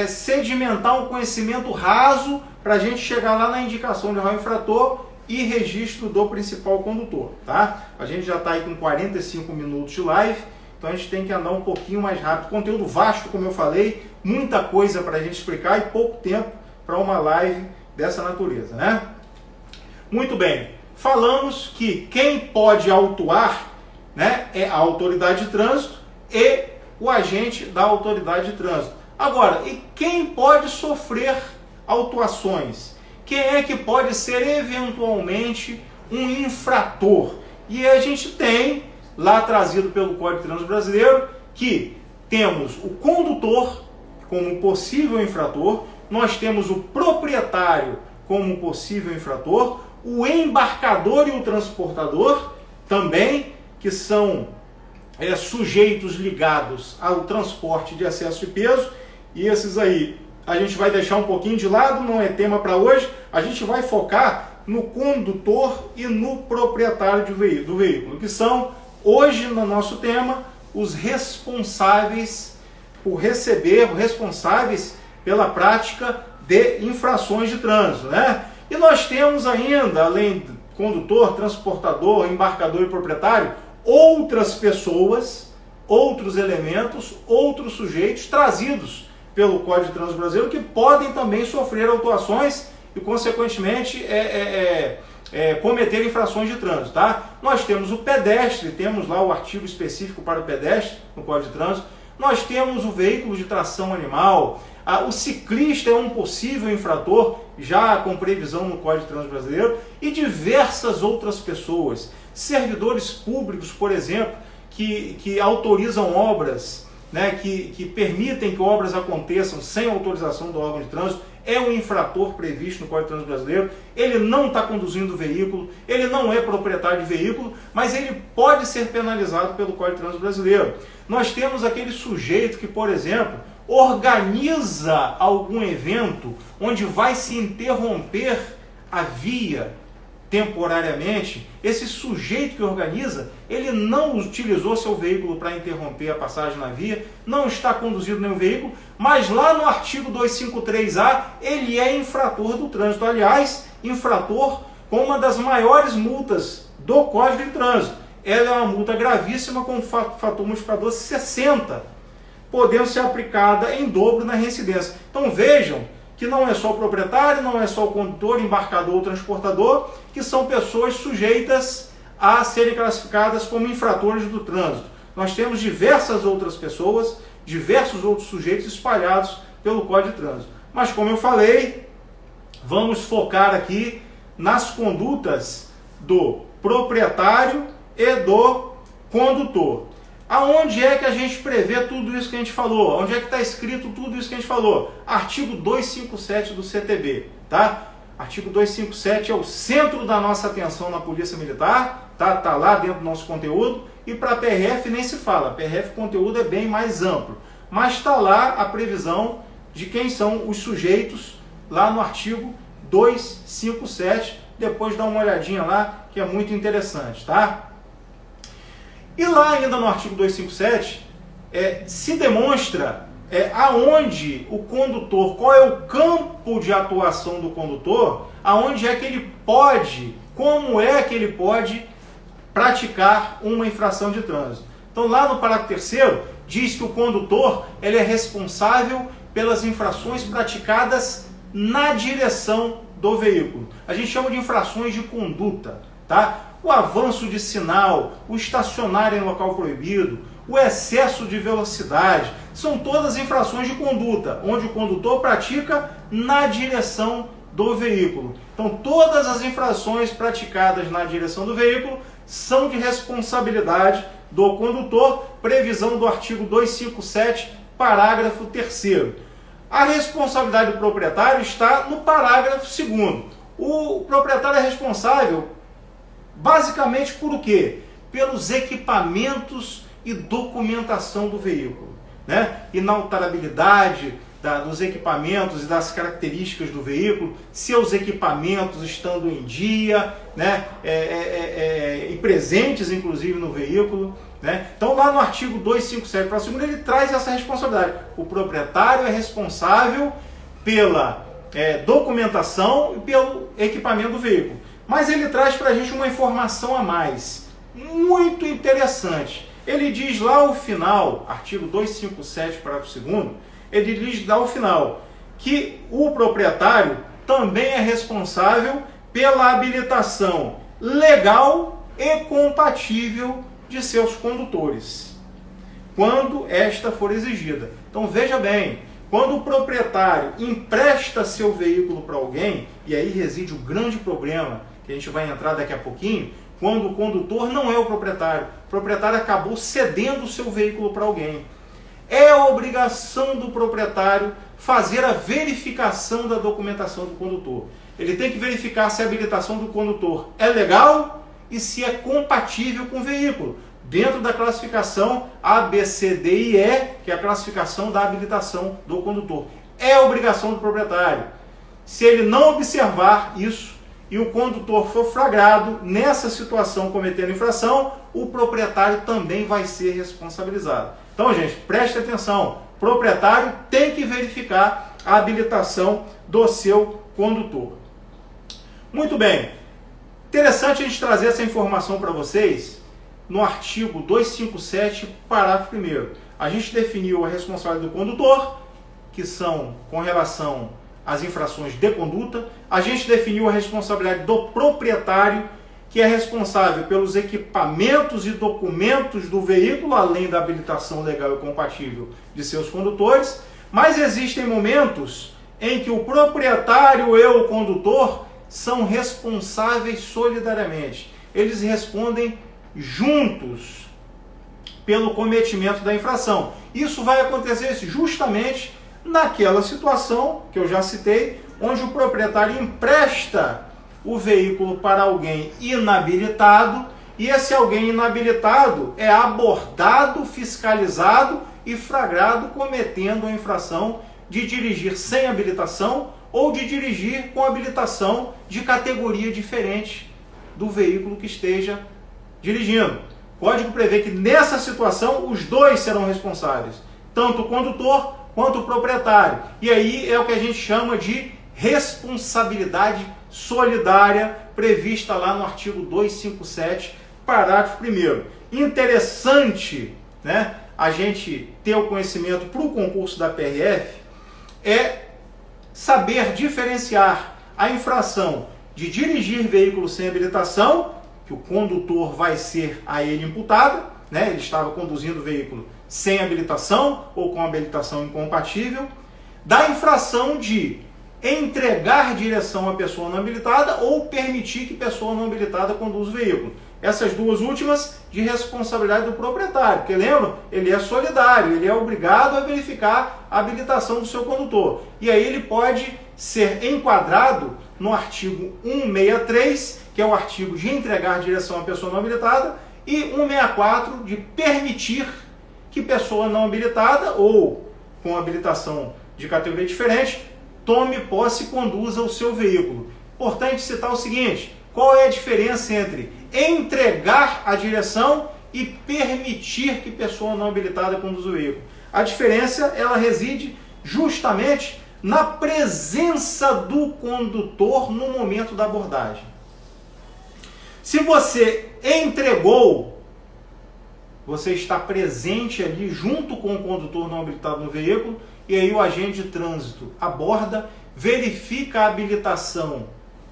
sedimentar um conhecimento raso, para a gente chegar lá na indicação de real infrator e registro do principal condutor, tá? A gente já está aí com 45 minutos de live, então a gente tem que andar um pouquinho mais rápido. Conteúdo vasto, como eu falei, muita coisa para a gente explicar e pouco tempo para uma live dessa natureza, né? Muito bem, falamos que quem pode autuar, né, é a autoridade de trânsito e o agente da autoridade de trânsito. Agora, e quem pode sofrer autuações? Quem é que pode ser eventualmente um infrator? E a gente tem, lá trazido pelo Código de Trânsito Brasileiro, que temos o condutor como possível infrator, nós temos o proprietário como possível infrator, o embarcador e o transportador também, que são sujeitos ligados ao transporte de excesso de peso, e esses aí a gente vai deixar um pouquinho de lado, não é tema para hoje. A gente vai focar no condutor e no proprietário do veículo, que são, hoje no nosso tema, os responsáveis por receber, responsáveis pela prática de infrações de trânsito, né? E nós temos ainda, além do condutor, transportador, embarcador e proprietário, outras pessoas, outros elementos, outros sujeitos trazidos pelo Código de Trânsito Brasileiro que podem também sofrer autuações e, consequentemente, cometer infrações de trânsito, tá? Nós temos o pedestre, temos lá o artigo específico para o pedestre no Código de Trânsito. Nós temos o veículo de tração animal, o ciclista é um possível infrator, já com previsão no Código de Trânsito Brasileiro, e diversas outras pessoas, servidores públicos, por exemplo, que autorizam obras, né, que permitem que obras aconteçam sem autorização do órgão de trânsito, é um infrator previsto no Código de Trânsito Brasileiro. Ele não está conduzindo o veículo, ele não é proprietário de veículo, mas ele pode ser penalizado pelo Código de Trânsito Brasileiro. Nós temos aquele sujeito que, por exemplo, organiza algum evento onde vai se interromper a via temporariamente. Esse sujeito que organiza, ele não utilizou seu veículo para interromper a passagem na via, não está conduzindo nenhum veículo, mas lá no artigo 253A, ele é infrator do trânsito. Aliás, infrator com uma das maiores multas do Código de Trânsito. Ela é uma multa gravíssima com fator multiplicador 60, podendo ser aplicada em dobro na reincidência. Então vejam que não é só o proprietário, não é só o condutor, embarcador ou transportador, que são pessoas sujeitas a serem classificadas como infratores do trânsito. Nós temos diversas outras pessoas, diversos outros sujeitos espalhados pelo Código de Trânsito. Mas como eu falei, vamos focar aqui nas condutas do proprietário e do condutor. Aonde é que a gente prevê tudo isso que a gente falou? Onde é que está escrito tudo isso que a gente falou? Artigo 257 do CTB, tá? Artigo 257 é o centro da nossa atenção na Polícia Militar, tá? Tá lá dentro do nosso conteúdo. E para a PRF nem se fala, a PRF o conteúdo é bem mais amplo. Mas está lá a previsão de quem são os sujeitos, lá no artigo 257. Depois dá uma olhadinha lá, que é muito interessante, tá? E lá ainda no artigo 257, se demonstra aonde o condutor, qual é o campo de atuação do condutor, aonde é que ele pode, como é que ele pode praticar uma infração de trânsito. Então lá no parágrafo 3º, diz que o condutor ele é responsável pelas infrações praticadas na direção do veículo. A gente chama de infrações de conduta, tá? O avanço de sinal, o estacionar em local proibido, o excesso de velocidade, são todas infrações de conduta, onde o condutor pratica na direção do veículo. Então, todas as infrações praticadas na direção do veículo são de responsabilidade do condutor, previsão do artigo 257, parágrafo 3º. A responsabilidade do proprietário está no parágrafo 2º. O proprietário é responsável basicamente por o quê? Pelos equipamentos e documentação do veículo, né? Inalterabilidade dos equipamentos e das características do veículo, seus equipamentos estando em dia, né? E presentes inclusive no veículo, né? Então lá no artigo 257, para segundo, ele traz essa responsabilidade. O proprietário é responsável pela documentação e pelo equipamento do veículo. Mas ele traz para a gente uma informação a mais, muito interessante. Ele diz lá ao final, artigo 257, parágrafo 2º, ele diz lá ao final que o proprietário também é responsável pela habilitação legal e compatível de seus condutores, quando esta for exigida. Então veja bem, quando o proprietário empresta seu veículo para alguém, e aí reside o grande problema, que a gente vai entrar daqui a pouquinho, quando o condutor não é o proprietário acabou cedendo o seu veículo para alguém. É a obrigação do proprietário fazer a verificação da documentação do condutor. Ele tem que verificar se a habilitação do condutor é legal e se é compatível com o veículo, dentro da classificação A, B, C, D e E, que é a classificação da habilitação do condutor. É a obrigação do proprietário. Se ele não observar isso, e o condutor for flagrado nessa situação cometendo infração, o proprietário também vai ser responsabilizado. Então, gente, preste atenção. O proprietário tem que verificar a habilitação do seu condutor. Muito bem. Interessante a gente trazer essa informação para vocês no artigo 257, parágrafo 1º. A gente definiu a responsabilidade do condutor, que são com relação as infrações de conduta. A gente definiu a responsabilidade do proprietário, que é responsável pelos equipamentos e documentos do veículo, além da habilitação legal e compatível de seus condutores, mas existem momentos em que o proprietário e o condutor são responsáveis solidariamente. Eles respondem juntos pelo cometimento da infração. Isso vai acontecer justamente naquela situação que eu já citei, onde o proprietário empresta o veículo para alguém inabilitado e esse alguém inabilitado é abordado, fiscalizado e flagrado cometendo a infração de dirigir sem habilitação ou de dirigir com habilitação de categoria diferente do veículo que esteja dirigindo. O código prevê que nessa situação os dois serão responsáveis, tanto o condutor quanto o proprietário. E aí é o que a gente chama de responsabilidade solidária, prevista lá no artigo 257, parágrafo 1º. Interessante, né, a gente ter o conhecimento para o concurso da PRF é saber diferenciar a infração de dirigir veículo sem habilitação, que o condutor vai ser a ele imputado, né, ele estava conduzindo o veículo sem habilitação ou com habilitação incompatível, da infração de entregar direção à pessoa não habilitada ou permitir que pessoa não habilitada conduza o veículo. Essas duas últimas de responsabilidade do proprietário, porque lembra, ele é solidário, ele é obrigado a verificar a habilitação do seu condutor. E aí ele pode ser enquadrado no artigo 163, que é o artigo de entregar direção à pessoa não habilitada, e 164 de permitir que pessoa não habilitada ou com habilitação de categoria diferente tome posse e conduza o seu veículo. Importante citar o seguinte: qual é a diferença entre entregar a direção e permitir que pessoa não habilitada conduza o veículo? A diferença ela reside justamente na presença do condutor no momento da abordagem. Se você entregou, você está presente ali junto com o condutor não habilitado no veículo, e aí o agente de trânsito aborda, verifica a habilitação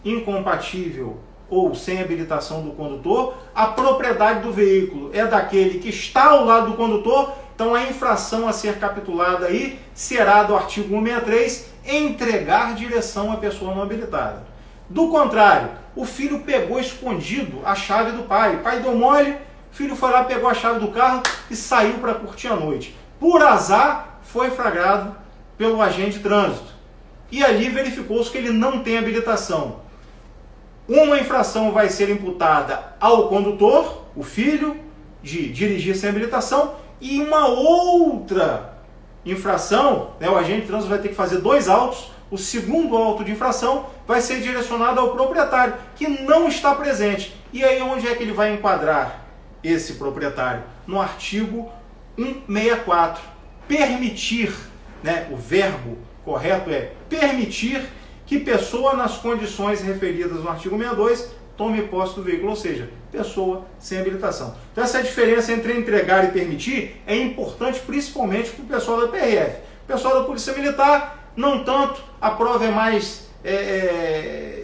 incompatível ou sem habilitação do condutor, a propriedade do veículo é daquele que está ao lado do condutor, então a infração a ser capitulada aí será do artigo 163, entregar direção à pessoa não habilitada. Do contrário, o filho pegou escondido a chave do pai, o pai deu mole, o filho foi lá, pegou a chave do carro e saiu para curtir a noite. Por azar, foi flagrado pelo agente de trânsito. E ali verificou-se que ele não tem habilitação. Uma infração vai ser imputada ao condutor, o filho, de dirigir sem habilitação, e uma outra infração, né, o agente de trânsito vai ter que fazer 2 autos, o segundo auto de infração vai ser direcionado ao proprietário, que não está presente. E aí onde é que ele vai enquadrar esse proprietário? No artigo 164. Permitir, né, o verbo correto é permitir que pessoa nas condições referidas no artigo 62 tome posse do veículo, ou seja, pessoa sem habilitação. Então essa diferença entre entregar e permitir é importante principalmente para o pessoal da PRF. O pessoal da Polícia Militar, não tanto, a prova é mais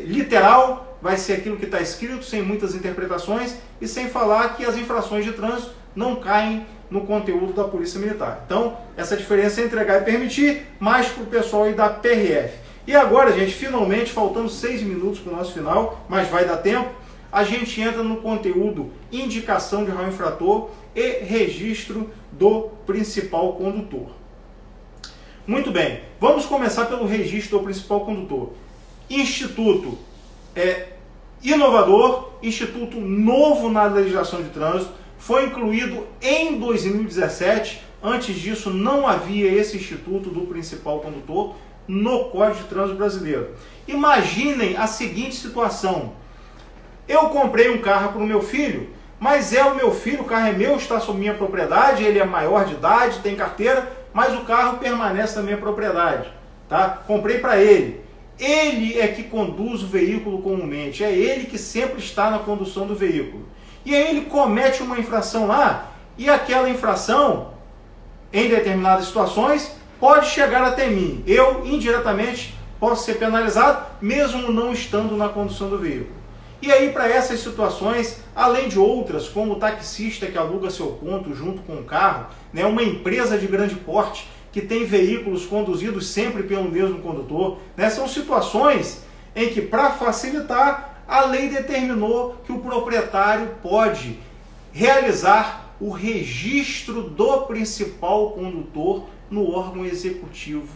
literal, vai ser aquilo que está escrito, sem muitas interpretações, e sem falar que as infrações de trânsito não caem no conteúdo da Polícia Militar. Então, essa diferença é entregar e permitir, mais para o pessoal aí da PRF. E agora, gente, finalmente, faltando 6 minutos para o nosso final, mas vai dar tempo, a gente entra no conteúdo indicação de réu infrator e registro do principal condutor. Muito bem, vamos começar pelo registro do principal condutor. Instituto inovador, instituto novo na legislação de trânsito, foi incluído em 2017, antes disso não havia esse instituto do principal condutor no Código de Trânsito Brasileiro. Imaginem a seguinte situação: eu comprei um carro para o meu filho, mas é o meu filho, o carro é meu, está sob minha propriedade, ele é maior de idade, tem carteira, mas o carro permanece na minha propriedade, tá? Comprei para ele. Ele é que conduz o veículo comumente, é ele que sempre está na condução do veículo. E aí ele comete uma infração lá, e aquela infração, em determinadas situações, pode chegar até mim. Eu, indiretamente, posso ser penalizado, mesmo não estando na condução do veículo. E aí, para essas situações, além de outras, como o taxista que aluga seu ponto junto com o carro, né, uma empresa de grande porte que tem veículos conduzidos sempre pelo mesmo condutor, né, são situações em que, para facilitar, a lei determinou que o proprietário pode realizar o registro do principal condutor no órgão executivo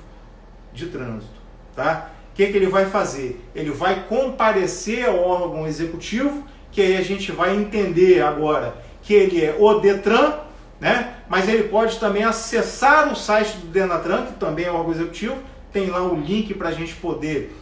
de trânsito, tá? O que ele vai fazer? Ele vai comparecer ao órgão executivo, que aí a gente vai entender agora que ele é o Detran, né? Mas ele pode também acessar o site do Denatran, que também é o órgão executivo, tem lá o link para a gente poder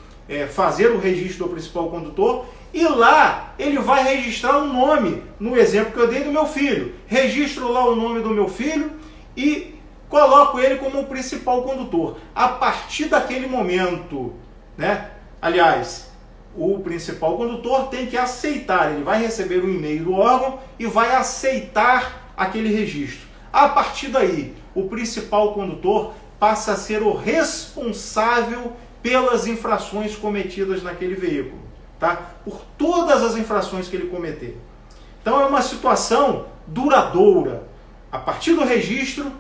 fazer o registro do principal condutor, e lá ele vai registrar um nome, no exemplo que eu dei do meu filho. Registro lá o nome do meu filho e coloco ele como o principal condutor. A partir daquele momento, né? Aliás, o principal condutor tem que aceitar, ele vai receber um e-mail do órgão e vai aceitar aquele registro. A partir daí, o principal condutor passa a ser o responsável pelas infrações cometidas naquele veículo, tá? Por todas as infrações que ele cometer. Então é uma situação duradoura. A partir do registro,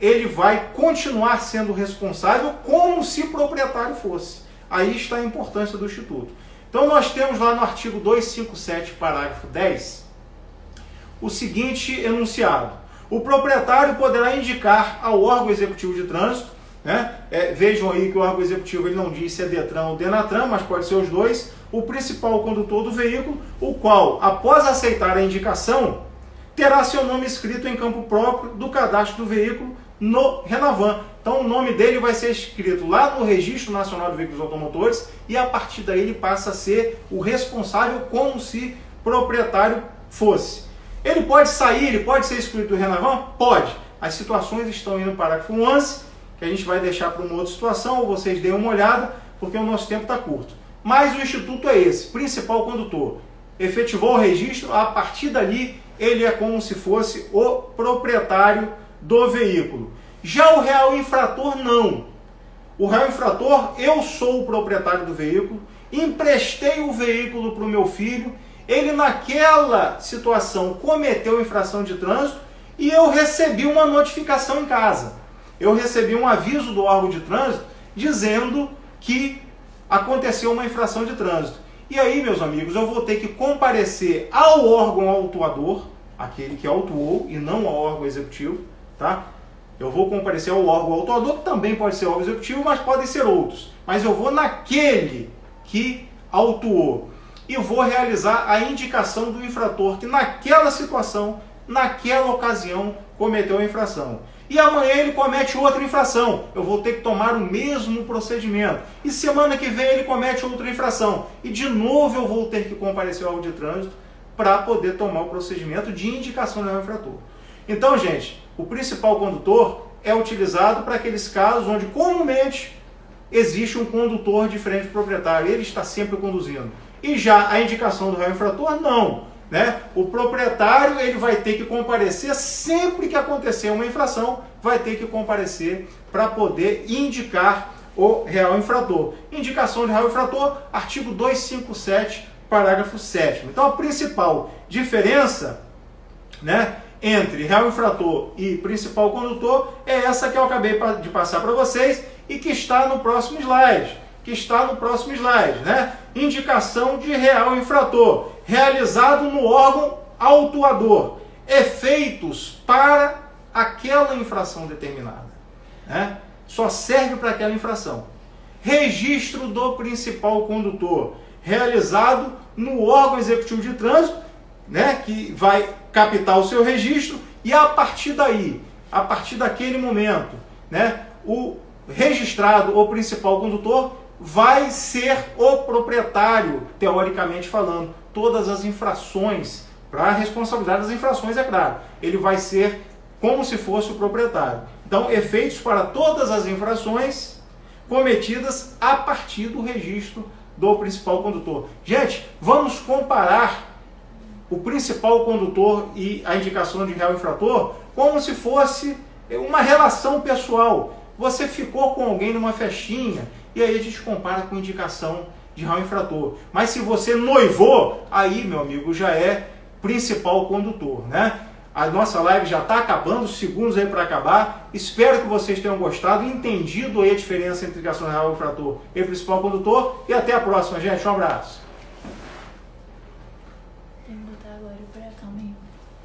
ele vai continuar sendo responsável como se proprietário fosse. Aí está a importância do Instituto. Então nós temos lá no artigo 257, parágrafo 10, o seguinte enunciado: o proprietário poderá indicar ao órgão executivo de trânsito, né? Vejam aí que o órgão executivo ele não diz se é Detran ou Denatran, mas pode ser os dois, o principal condutor do veículo, o qual, após aceitar a indicação, terá seu nome escrito em campo próprio do cadastro do veículo no Renavan. Então o nome dele vai ser escrito lá no Registro Nacional de Veículos Automotores e a partir daí ele passa a ser o responsável como se proprietário fosse. Ele pode sair, ele pode ser excluído do Renavan? Pode. As situações estão aí no parágrafo 11, que a gente vai deixar para uma outra situação, ou vocês deem uma olhada, porque o nosso tempo está curto. Mas o Instituto é esse, principal condutor. Efetivou o registro, a partir dali ele é como se fosse o proprietário do veículo. Já o real infrator, não. O real infrator, eu sou o proprietário do veículo, emprestei o veículo para o meu filho, ele naquela situação cometeu infração de trânsito e eu recebi uma notificação em casa. Eu recebi um aviso do órgão de trânsito dizendo que aconteceu uma infração de trânsito. E aí, meus amigos, eu vou ter que comparecer ao órgão autuador, aquele que autuou e não ao órgão executivo, tá? Eu vou comparecer ao órgão autuador, que também pode ser órgão executivo, mas podem ser outros. Mas eu vou naquele que autuou e vou realizar a indicação do infrator que naquela situação, naquela ocasião, cometeu a infração. E amanhã ele comete outra infração. Eu vou ter que tomar o mesmo procedimento. E semana que vem ele comete outra infração. E de novo eu vou ter que comparecer ao órgão de trânsito para poder tomar o procedimento de indicação do infrator. Então, gente, o principal condutor é utilizado para aqueles casos onde comumente existe um condutor diferente do proprietário. Ele está sempre conduzindo. E já a indicação do réu infrator, não. Né? O proprietário ele vai ter que comparecer sempre que acontecer uma infração, vai ter que comparecer para poder indicar o real infrator. Indicação de real infrator, artigo 257, parágrafo 7º. Então a principal diferença, né, entre real infrator e principal condutor é essa que eu acabei de passar para vocês e que está no próximo slide. Né? Indicação de real infrator, realizado no órgão autuador, efeitos para aquela infração determinada, né? Só serve para aquela infração. Registro do principal condutor, realizado no órgão executivo de trânsito, né? Que vai captar o seu registro e a partir daí, a partir daquele momento, né? O registrado, o principal condutor, vai ser o proprietário, teoricamente falando. Todas as infrações, para a responsabilidade das infrações, é claro, ele vai ser como se fosse o proprietário. Então, efeitos para todas as infrações cometidas a partir do registro do principal condutor. Gente, vamos comparar o principal condutor e a indicação de real infrator como se fosse uma relação pessoal. Você ficou com alguém numa festinha e aí a gente compara com indicação de real infrator. Mas se você noivou, aí, meu amigo, já é principal condutor, né? A nossa live já está acabando, segundos aí para acabar. Espero que vocês tenham gostado, entendido aí a diferença entre ligação real e infrator e principal condutor. E até a próxima, gente. Um abraço.